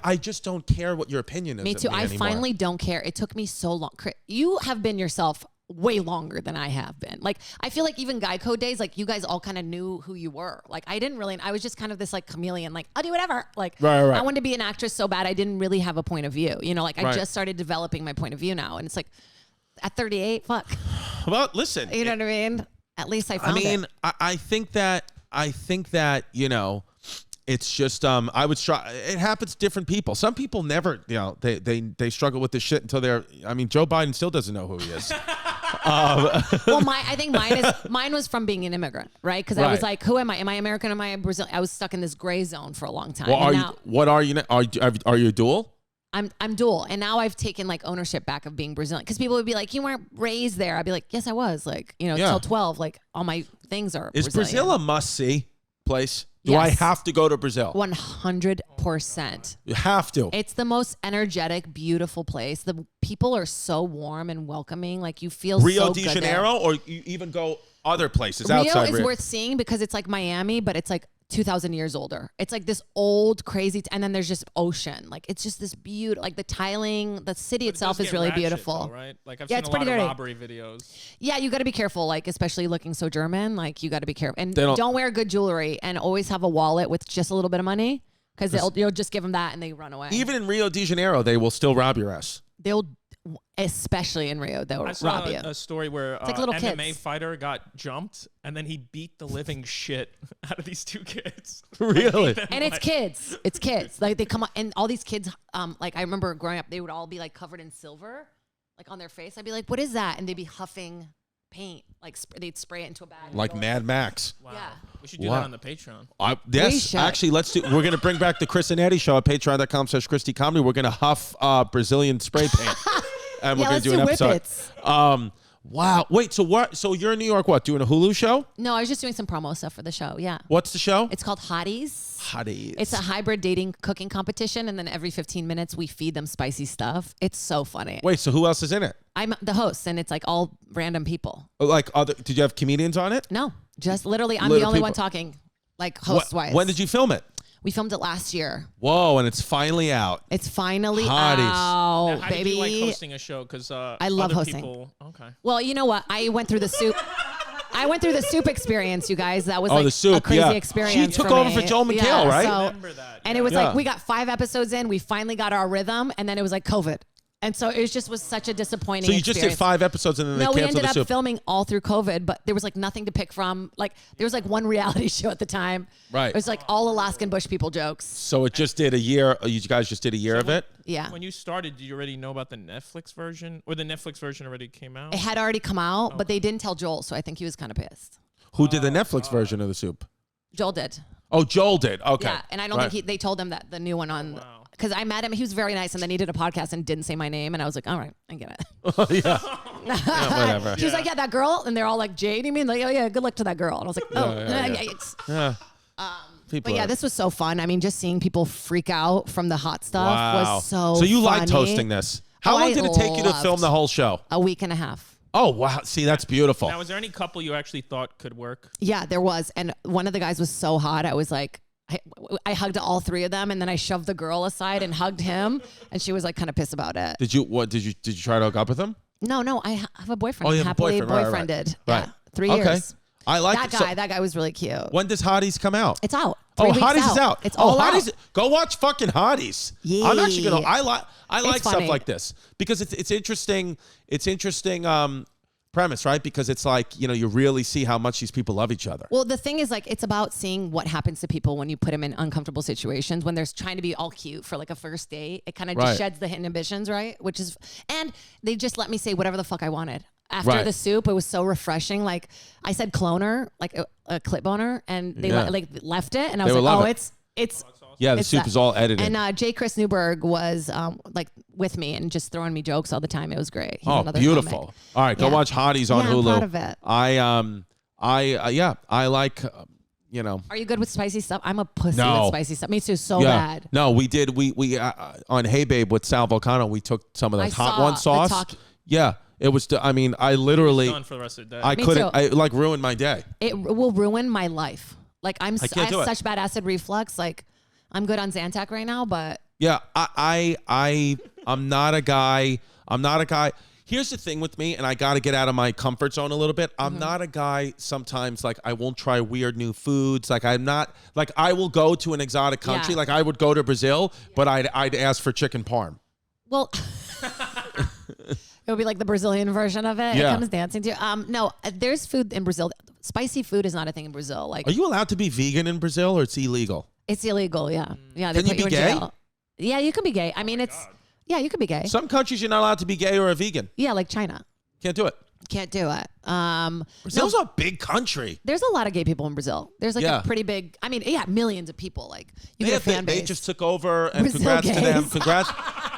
Speaker 1: I just don't care what your opinion is.
Speaker 2: Me too. I
Speaker 1: anymore.
Speaker 2: finally don't care. It took me so long. You have been yourself way longer than I have been. Like, I feel like even Guy Code days, like you guys all kind of knew who you were. Like, I was just kind of this like chameleon, like I'll do whatever. Like,
Speaker 1: right.
Speaker 2: I wanted to be an actress so bad. I didn't really have a point of view. I just started developing my point of view now. And it's like at 38, fuck.
Speaker 1: Well, listen.
Speaker 2: You know what I mean? At least I found it.
Speaker 1: I think that, it's just, I would try. It happens to different people. Some people never, they struggle with this shit until Joe Biden still doesn't know who he is.
Speaker 2: Well, I think mine was from being an immigrant, right? Because I was like, who am I? Am I American? Am I Brazilian? I was stuck in this gray zone for a long time.
Speaker 1: Well, what are you? Are you dual?
Speaker 2: I'm dual, and now I've taken like ownership back of being Brazilian. Because people would be like, "You weren't raised there." I'd be like, "Yes, I was." Like, till 12, like all my things are.
Speaker 1: Is
Speaker 2: Brazilian.
Speaker 1: Brazil a must-see place? Do
Speaker 2: Yes.
Speaker 1: I have to go to Brazil?
Speaker 2: 100%.
Speaker 1: You have to.
Speaker 2: It's the most energetic, beautiful place. The people are so warm and welcoming. Like you feel
Speaker 1: Rio
Speaker 2: so
Speaker 1: de
Speaker 2: good
Speaker 1: Janeiro,
Speaker 2: there.
Speaker 1: or you even go other places
Speaker 2: Rio
Speaker 1: outside
Speaker 2: is
Speaker 1: Rio?
Speaker 2: worth seeing because it's like Miami, but it's like 2,000 years older. It's like this old, crazy, and then there's just ocean. Like it's just this beautiful, like the tiling, the city itself is really beautiful.
Speaker 4: Though, right? Like I've
Speaker 2: yeah,
Speaker 4: seen
Speaker 2: it's
Speaker 4: a
Speaker 2: pretty
Speaker 4: lot
Speaker 2: dirty.
Speaker 4: of robbery videos.
Speaker 2: Yeah, you got to be careful, like especially looking so German. Like you got to be careful, and don't wear good jewelry, and always have a wallet with just a little bit of money because you'll just give them that and they run away.
Speaker 1: Even in Rio de Janeiro, they will still rob your ass.
Speaker 2: They'll. Especially in Rio, they'll
Speaker 4: I
Speaker 2: rob
Speaker 4: saw
Speaker 2: you.
Speaker 4: a story where
Speaker 2: like little
Speaker 4: MMA
Speaker 2: kids.
Speaker 4: fighter got jumped and then he beat the living shit out of these two kids.
Speaker 1: Really?
Speaker 2: And it's kids. It's kids. Like they come up and all these kids, like I remember growing up, they would all be like covered in silver, like on their face. I'd be like, what is that? And they'd be huffing paint. Like they'd spray it into a bag.
Speaker 1: Like Mad Max.
Speaker 4: Wow.
Speaker 2: Yeah.
Speaker 4: We should do that on the Patreon.
Speaker 1: Yes, actually, we're going to bring back the Chris and Eddie show at patreon.com/Christy Comedy. We're going to huff Brazilian spray paint. And we're going to do an episode. Wow. Wait, so what? So you're in New York, what? Doing a Hulu show?
Speaker 2: No, I was just doing some promo stuff for the show. Yeah.
Speaker 1: What's the show?
Speaker 2: It's called Hotties.
Speaker 1: Hotties.
Speaker 2: It's a hybrid dating cooking competition. And then every 15 minutes, we feed them spicy stuff. It's so funny.
Speaker 1: Wait, so who else is in it?
Speaker 2: I'm the host, and it's like all random people.
Speaker 1: Did you have comedians on it?
Speaker 2: No, just literally, I'm the only one talking, like host-wise.
Speaker 1: When did you film it?
Speaker 2: We filmed it last year.
Speaker 1: Whoa, and it's finally out.
Speaker 2: It's finally
Speaker 1: Hotties.
Speaker 2: out,
Speaker 4: now, how
Speaker 2: baby.
Speaker 4: did you like hosting a show? Because
Speaker 2: I love hosting.
Speaker 4: Okay.
Speaker 2: Well, you know what? I went through the soup. I went through the soup experience, you guys. That was like
Speaker 1: the soup,
Speaker 2: a crazy experience.
Speaker 1: She took over
Speaker 2: me.
Speaker 1: for Joel McHale, right?
Speaker 2: So,
Speaker 4: I remember that.
Speaker 2: and it was like we got 5 episodes in. We finally got our rhythm, and then it was like COVID. And so it was such a disappointing
Speaker 1: So you just did 5 episodes and then they
Speaker 2: we
Speaker 1: canceled
Speaker 2: ended
Speaker 1: the
Speaker 2: up
Speaker 1: soup.
Speaker 2: filming all through COVID, but there was like nothing to pick from. Like there was like one reality show at the time.
Speaker 1: Right.
Speaker 2: It was like all Alaskan bush people jokes.
Speaker 1: So it just did a year. You guys just did a year of it?
Speaker 2: Yeah.
Speaker 4: When you started, did you already know about the Netflix version? Or the Netflix version already came out?
Speaker 2: It had already come out, but they didn't tell Joel, so I think he was kind of pissed.
Speaker 1: Who did the Netflix version of the soup?
Speaker 2: Joel did.
Speaker 1: Oh, Joel did. Okay.
Speaker 2: Yeah, and I don't think they told him that the new one on.
Speaker 4: Wow.
Speaker 2: Because I met him, he was very nice, and then he did a podcast and didn't say my name, and I was like, all right, I get it.
Speaker 1: Yeah, whatever.
Speaker 2: She was like, yeah, that girl, and they're all like, Jade, you mean? Like, oh yeah, good luck to that girl. And I was like, oh, yikes. But yeah, this was so fun. I mean, just seeing people freak out from the hot stuff was so
Speaker 1: So you
Speaker 2: funny.
Speaker 1: liked hosting this. How long did it take you to film the whole show?
Speaker 2: A week and a half.
Speaker 1: Oh, wow. See, that's beautiful.
Speaker 4: Now, was there any couple you actually thought could work?
Speaker 2: Yeah, there was. And one of the guys was so hot. I was like, I hugged all three of them, and then I shoved the girl aside and hugged him, and she was like kind of pissed about it.
Speaker 1: Did you try to hook up with him?
Speaker 2: No, I have a boyfriend.
Speaker 1: Oh, you have
Speaker 2: happily
Speaker 1: a boyfriend.
Speaker 2: boyfriended.
Speaker 1: Right.
Speaker 2: Yeah, 3 years.
Speaker 1: I like
Speaker 2: that guy. That guy was really cute.
Speaker 1: When does Hotties come out?
Speaker 2: It's out.
Speaker 1: Hotties is out.
Speaker 2: It's all
Speaker 1: Hotties.
Speaker 2: out.
Speaker 1: Go watch fucking Hotties.
Speaker 2: Yeah.
Speaker 1: I'm actually gonna. I like stuff
Speaker 2: funny.
Speaker 1: like this because it's interesting. It's interesting premise, right? Because it's like you really see how much these people love each other.
Speaker 2: Well, the thing is, like, it's about seeing what happens to people when you put them in uncomfortable situations. When they're trying to be all cute for like a first date, it kind of just sheds the inhibitions, right? And they just let me say whatever the fuck I wanted. After the soup, it was so refreshing. Like I said, cloner, like a clip boner, and they left it, and I was like, oh, it's.
Speaker 1: Yeah, the soup is all edited.
Speaker 2: And Chris Newberg was like with me and just throwing me jokes all the time. It was great. He's another
Speaker 1: beautiful.
Speaker 2: comic.
Speaker 1: All right, go watch Hotties on Hulu.
Speaker 2: I'm proud of it.
Speaker 1: I like.
Speaker 2: Are you good with spicy stuff? I'm a pussy
Speaker 1: No.
Speaker 2: with spicy stuff. Me too, so bad.
Speaker 1: No, we did. We on Hey Babe with Sal Volcano, we took some of the hot one sauce. Yeah, it was. I literally.
Speaker 4: Gone for the rest of the day.
Speaker 1: I
Speaker 2: Me
Speaker 1: couldn't.
Speaker 2: too.
Speaker 1: I like ruined my day.
Speaker 2: It will ruin my life. Like I have
Speaker 1: do it.
Speaker 2: such bad acid reflux. Like I'm good on Zantac right now, but
Speaker 1: Yeah, I'm not a guy. Here's the thing with me, and I got to get out of my comfort zone a little bit. I'm not a guy sometimes, like, I won't try weird new foods. Like, I'm not, like, I will go to an exotic country.
Speaker 2: Yeah.
Speaker 1: Like, I would go to Brazil, but I'd ask for chicken parm.
Speaker 2: well, it would be like the Brazilian version of it.
Speaker 1: Yeah.
Speaker 2: It comes dancing to. No, there's food in Brazil. Spicy food is not a thing in Brazil. Like,
Speaker 1: Are you allowed to be vegan in Brazil, or it's illegal?
Speaker 2: it's illegal. Yeah, yeah. They
Speaker 1: Can you
Speaker 2: put
Speaker 1: be
Speaker 2: in
Speaker 1: gay?
Speaker 2: jail. Yeah, you can be gay. I mean, yeah, you can be gay.
Speaker 1: Some countries you're not allowed to be gay or a vegan.
Speaker 2: Yeah, like China.
Speaker 1: Can't do it.
Speaker 2: Can't do it.
Speaker 1: Brazil's a big country.
Speaker 2: There's a lot of gay people in Brazil. There's like a pretty big, I mean, millions of people. Like you get a fan base.
Speaker 1: They just took over, and
Speaker 2: Brazil
Speaker 1: congrats to them.
Speaker 2: gays.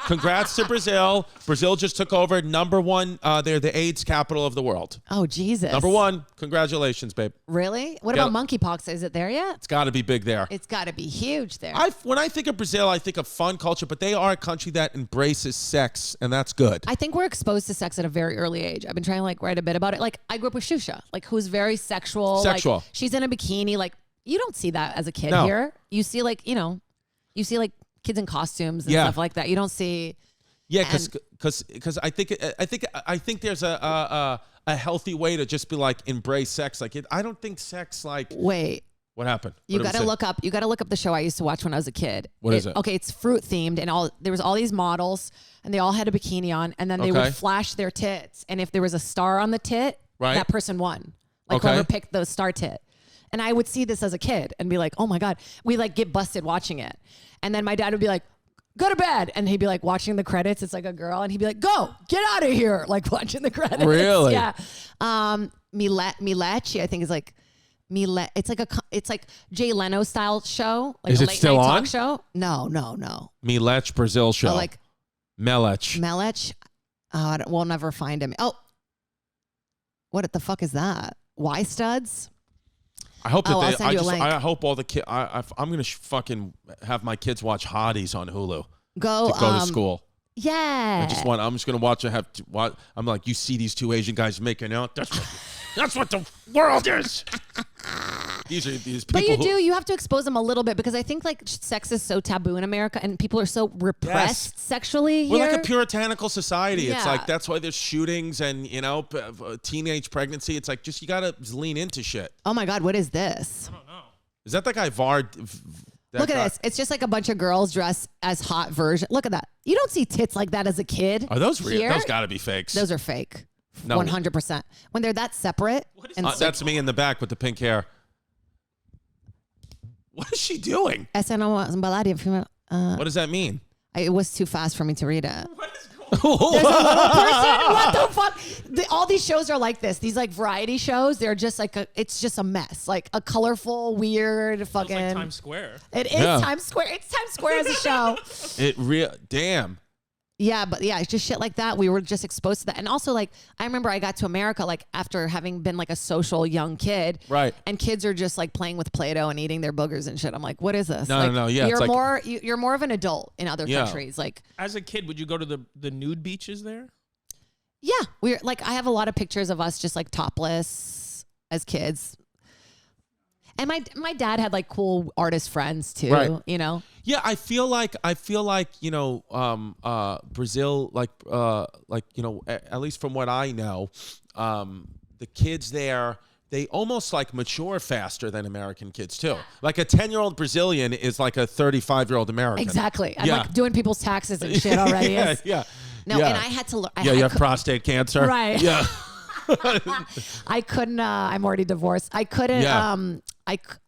Speaker 1: Congrats to Brazil. Brazil just took over #1. They're the AIDS capital of the world.
Speaker 2: Oh, Jesus.
Speaker 1: #1. Congratulations, babe.
Speaker 2: Really? What
Speaker 1: Yeah.
Speaker 2: about monkeypox? Is it there yet?
Speaker 1: It's got to be big there.
Speaker 2: It's got to be huge there.
Speaker 1: When I think of Brazil, I think of fun culture, but they are a country that embraces sex, and that's good.
Speaker 2: I think we're exposed to sex at a very early age. I've been trying to like write a bit about it. Like I grew up with Shusha, like who's very sexual.
Speaker 1: Sexual.
Speaker 2: Like, she's in a bikini. Like you don't see that as a kid
Speaker 1: No.
Speaker 2: here. You see like, kids in costumes and
Speaker 1: Yeah.
Speaker 2: stuff like that. You don't see.
Speaker 1: Yeah, because I think there's a healthy way to just be like embrace sex. Like I don't think sex like.
Speaker 2: Wait.
Speaker 1: What happened?
Speaker 2: You
Speaker 1: What did
Speaker 2: got
Speaker 1: we
Speaker 2: to
Speaker 1: say?
Speaker 2: look up. You got to look up the show I used to watch when I was a kid.
Speaker 1: What is it?
Speaker 2: Okay, it's fruit themed, and there was all these models, and they all had a bikini on, and then they
Speaker 1: Okay.
Speaker 2: would flash their tits, and if there was a star on the tit,
Speaker 1: Right.
Speaker 2: that person won. Like
Speaker 1: Okay.
Speaker 2: whoever picked the star tit. And I would see this as a kid and be like, oh my god, we like get busted watching it, and then my dad would be like, go to bed, and he'd be like watching the credits. It's like a girl, and he'd be like, go, get out of here, like watching the credits.
Speaker 1: Really?
Speaker 2: Yeah. Milechi, I think is like. It's like Jay Leno style show. Like
Speaker 1: Is
Speaker 2: a
Speaker 1: it
Speaker 2: late
Speaker 1: still
Speaker 2: night
Speaker 1: on?
Speaker 2: talk show. No.
Speaker 1: Melech Brazil show.
Speaker 2: Oh, like
Speaker 1: Melech.
Speaker 2: Melech. Oh, we'll never find him. Oh, what the fuck is that? Y studs.
Speaker 1: I hope that
Speaker 2: I'll send you a link.
Speaker 1: I hope all the kids. I'm gonna fucking have my kids watch Hotties on Hulu
Speaker 2: Go
Speaker 1: to school.
Speaker 2: Yeah.
Speaker 1: I'm just gonna watch it. I'm like, you see these two Asian guys making out. That's what the world is. These people.
Speaker 2: But you have to expose them a little bit because I think like sex is so taboo in America and people are so repressed sexually here.
Speaker 1: We're like a puritanical society. It's
Speaker 2: Yeah.
Speaker 1: like that's why there's shootings and teenage pregnancy. It's like you gotta lean into shit.
Speaker 2: Oh my god, what is this?
Speaker 1: Is that guy Vard?
Speaker 2: Look at this. It's just like a bunch of girls dressed as hot version. Look at that. You don't see tits like that as a kid.
Speaker 1: Are those real?
Speaker 2: Here?
Speaker 1: Those gotta be fakes.
Speaker 2: Those are fake.
Speaker 1: No.
Speaker 2: 100%. When they're that separate. And
Speaker 1: That's me in the back with the pink hair. What is she doing?
Speaker 2: Essa não é embalada,
Speaker 1: What does that mean?
Speaker 2: it was too fast for me to read it.
Speaker 4: What is going
Speaker 2: There's a little person. What the fuck? All these shows are like this. These like variety shows. They're just like it's just a mess. Like a colorful, weird,
Speaker 4: It's
Speaker 2: fucking.
Speaker 4: like Times Square.
Speaker 2: It is
Speaker 1: Yeah.
Speaker 2: Times Square. It's Times Square as a show.
Speaker 1: Damn.
Speaker 2: Yeah, but yeah, it's just shit like that. We were just exposed to that. And also, like, I remember I got to America, like, after having been, like, a social young kid.
Speaker 1: Right.
Speaker 2: And kids are just, like, playing with Play-Doh and eating their boogers and shit. I'm like, what is this?
Speaker 1: No,
Speaker 2: like,
Speaker 1: no, yeah,
Speaker 2: You're
Speaker 1: it's like-
Speaker 2: you're more of an adult in other
Speaker 1: Yeah.
Speaker 2: countries. Like,
Speaker 4: As a kid, would you go to the nude beaches there?
Speaker 2: yeah, we're, like, I have a lot of pictures of us just, like, topless as kids. And my dad had like cool artist friends too,
Speaker 1: Right.
Speaker 2: you know?
Speaker 1: Yeah, I feel like you know, Brazil, like you know, at least from what I know, the kids there, they almost like mature faster than American kids too. Like a 10-year-old Brazilian is like a 35-year-old American.
Speaker 2: Exactly. I'm like doing people's taxes and shit already.
Speaker 1: Yeah.
Speaker 2: No,
Speaker 1: Yeah.
Speaker 2: and I had to learn.
Speaker 1: Yeah, you have prostate cancer.
Speaker 2: Right.
Speaker 1: Yeah.
Speaker 2: I couldn't. I'm already divorced. I couldn't.
Speaker 1: Yeah.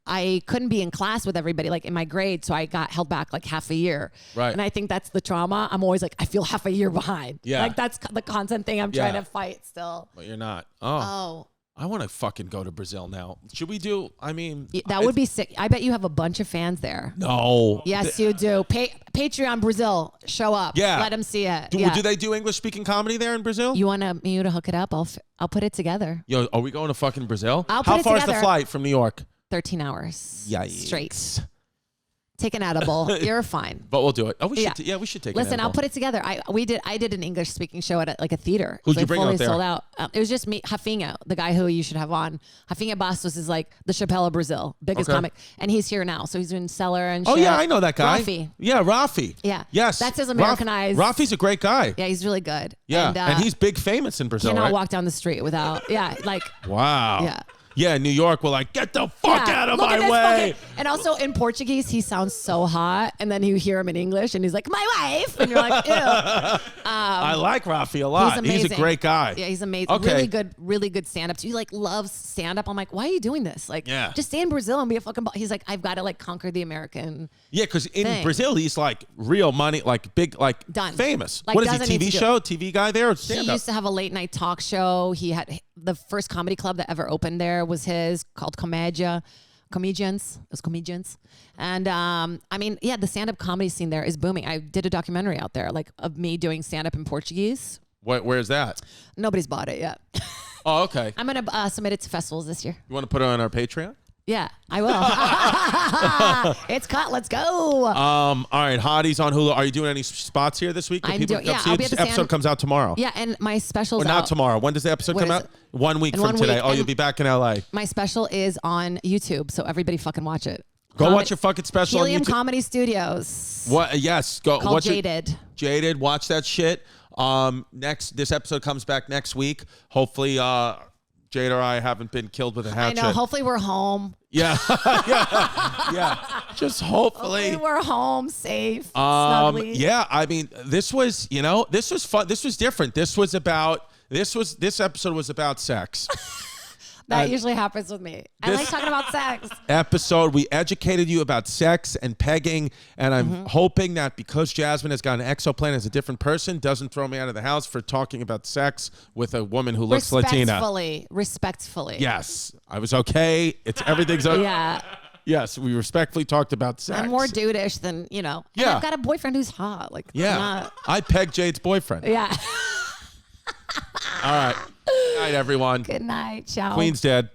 Speaker 2: I couldn't be in class with everybody like in my grade, so I got held back like half a year.
Speaker 1: Right.
Speaker 2: And I think that's the trauma. I'm always like, I feel half a year behind.
Speaker 1: Yeah.
Speaker 2: Like that's the constant thing I'm trying to fight still.
Speaker 1: But you're not.
Speaker 2: Oh.
Speaker 1: I want to fucking go to Brazil now. Should we do? I mean,
Speaker 2: That would be sick. I bet you have a bunch of fans there.
Speaker 1: No.
Speaker 2: Yes, you do. Patreon Brazil, show up.
Speaker 1: Yeah.
Speaker 2: Let them see it.
Speaker 1: Do they do English speaking comedy there in Brazil?
Speaker 2: You want me to hook it up? I'll put it together.
Speaker 1: Yo, are we going to fucking Brazil?
Speaker 2: I'll put
Speaker 1: How
Speaker 2: it
Speaker 1: far is the
Speaker 2: together.
Speaker 1: flight from New York?
Speaker 2: 13 hours.
Speaker 1: Yikes.
Speaker 2: Straight. Take an edible. You're fine.
Speaker 1: But we'll do it. Oh, we should.
Speaker 2: Yeah.
Speaker 1: We should take.
Speaker 2: Listen,
Speaker 1: an
Speaker 2: I'll
Speaker 1: edible.
Speaker 2: put it together. I did an English speaking show at like a theater.
Speaker 1: Who'd
Speaker 2: They
Speaker 1: you bring
Speaker 2: fully
Speaker 1: out there?
Speaker 2: Sold out. It was just me, Rafinha, the guy who you should have on. Rafinha Bastos is like the Chappelle of Brazil, biggest
Speaker 1: Okay.
Speaker 2: comic, and he's here now. So he's doing Cellar and.
Speaker 1: Oh
Speaker 2: shit.
Speaker 1: yeah, I know that guy.
Speaker 2: Rafi.
Speaker 1: Yeah, Rafi.
Speaker 2: Yeah.
Speaker 1: Yes.
Speaker 2: That's his Americanized.
Speaker 1: Rafi's a great guy.
Speaker 2: Yeah, he's really good.
Speaker 1: Yeah,
Speaker 2: and,
Speaker 1: and he's big famous in Brazil,
Speaker 2: cannot
Speaker 1: right?
Speaker 2: walk down the street without. Yeah, like.
Speaker 1: Wow.
Speaker 2: Yeah.
Speaker 1: Yeah, in New York, we're like, get the fuck out of
Speaker 2: Look
Speaker 1: my
Speaker 2: at this
Speaker 1: way.
Speaker 2: and also in Portuguese, he sounds so hot. And then you hear him in English and he's like, my wife. And you're like, ew.
Speaker 1: I like Rafi a lot.
Speaker 2: He's amazing.
Speaker 1: He's a great guy.
Speaker 2: Yeah, he's amazing.
Speaker 1: Okay.
Speaker 2: Really good stand-up. He like loves stand-up. I'm like, why are you doing this? Like,
Speaker 1: Yeah.
Speaker 2: just stay in Brazil and be a fucking He's like, I've got to like conquer the American.
Speaker 1: Yeah, because in
Speaker 2: thing.
Speaker 1: Brazil, he's like real money, like big, like
Speaker 2: Done.
Speaker 1: famous.
Speaker 2: Like,
Speaker 1: What is he,
Speaker 2: doesn't need
Speaker 1: TV
Speaker 2: to do
Speaker 1: show?
Speaker 2: it.
Speaker 1: TV guy there? Or
Speaker 2: He
Speaker 1: stand-up?
Speaker 2: used to have a late night talk show. He had the first comedy club that ever opened there was his, called Comédia. Comedians. It was Comedians. And I mean, yeah, the stand-up comedy scene there is booming. I did a documentary out there, like of me doing stand-up in Portuguese.
Speaker 1: Where's that?
Speaker 2: Nobody's bought it yet.
Speaker 1: Oh, okay.
Speaker 2: I'm gonna submit it to festivals this year.
Speaker 1: You want to put it on our Patreon?
Speaker 2: Yeah, I will. It's cut. Let's go.
Speaker 1: All right, Hotties on Hulu. Are you doing any spots here this week? That
Speaker 2: I'm
Speaker 1: people
Speaker 2: doing-
Speaker 1: can come
Speaker 2: yeah,
Speaker 1: see
Speaker 2: I'll
Speaker 1: it?
Speaker 2: be at
Speaker 1: This
Speaker 2: the
Speaker 1: episode
Speaker 2: Sand-
Speaker 1: comes out tomorrow.
Speaker 2: Yeah, and my special's
Speaker 1: Or not
Speaker 2: out.
Speaker 1: tomorrow. When does the episode
Speaker 2: What
Speaker 1: come
Speaker 2: is
Speaker 1: out?
Speaker 2: it?
Speaker 1: 1 week
Speaker 2: In
Speaker 1: from
Speaker 2: 1
Speaker 1: today.
Speaker 2: week,
Speaker 1: Oh,
Speaker 2: and-
Speaker 1: you'll be back in LA.
Speaker 2: My special is on YouTube, so everybody fucking watch it.
Speaker 1: Go watch your fucking special
Speaker 2: Helium
Speaker 1: on YouTube.
Speaker 2: Comedy Studios.
Speaker 1: What? Yes. Go.
Speaker 2: Called
Speaker 1: watch it.
Speaker 2: Jaded.
Speaker 1: Jaded. Watch that shit. This episode comes back next week. Hopefully, Jade or I haven't been killed with a
Speaker 2: I
Speaker 1: hatchet.
Speaker 2: know. Hopefully we're home.
Speaker 1: Yeah. yeah. Just hopefully.
Speaker 2: Hopefully we're home, safe, snugly.
Speaker 1: Yeah. I mean, this was fun. This was different. This episode was about sex.
Speaker 2: That usually happens with me. I like talking about sex.
Speaker 1: Episode, we educated you about sex and pegging, and I'm hoping that because Jasmine has got an exoplanet as a different person, doesn't throw me out of the house for talking about sex with a woman who looks Latina.
Speaker 2: Respectfully.
Speaker 1: Yes, I was okay. Everything's okay.
Speaker 2: Yeah.
Speaker 1: Yes, we respectfully talked about sex.
Speaker 2: I'm more dude-ish than, you know. And
Speaker 1: Yeah.
Speaker 2: I've got a boyfriend who's hot. Like, I'm
Speaker 1: Yeah,
Speaker 2: not-
Speaker 1: I pegged Jade's boyfriend.
Speaker 2: Yeah.
Speaker 1: All right. Good night, everyone.
Speaker 2: Good night. Ciao.
Speaker 1: Queen's dead.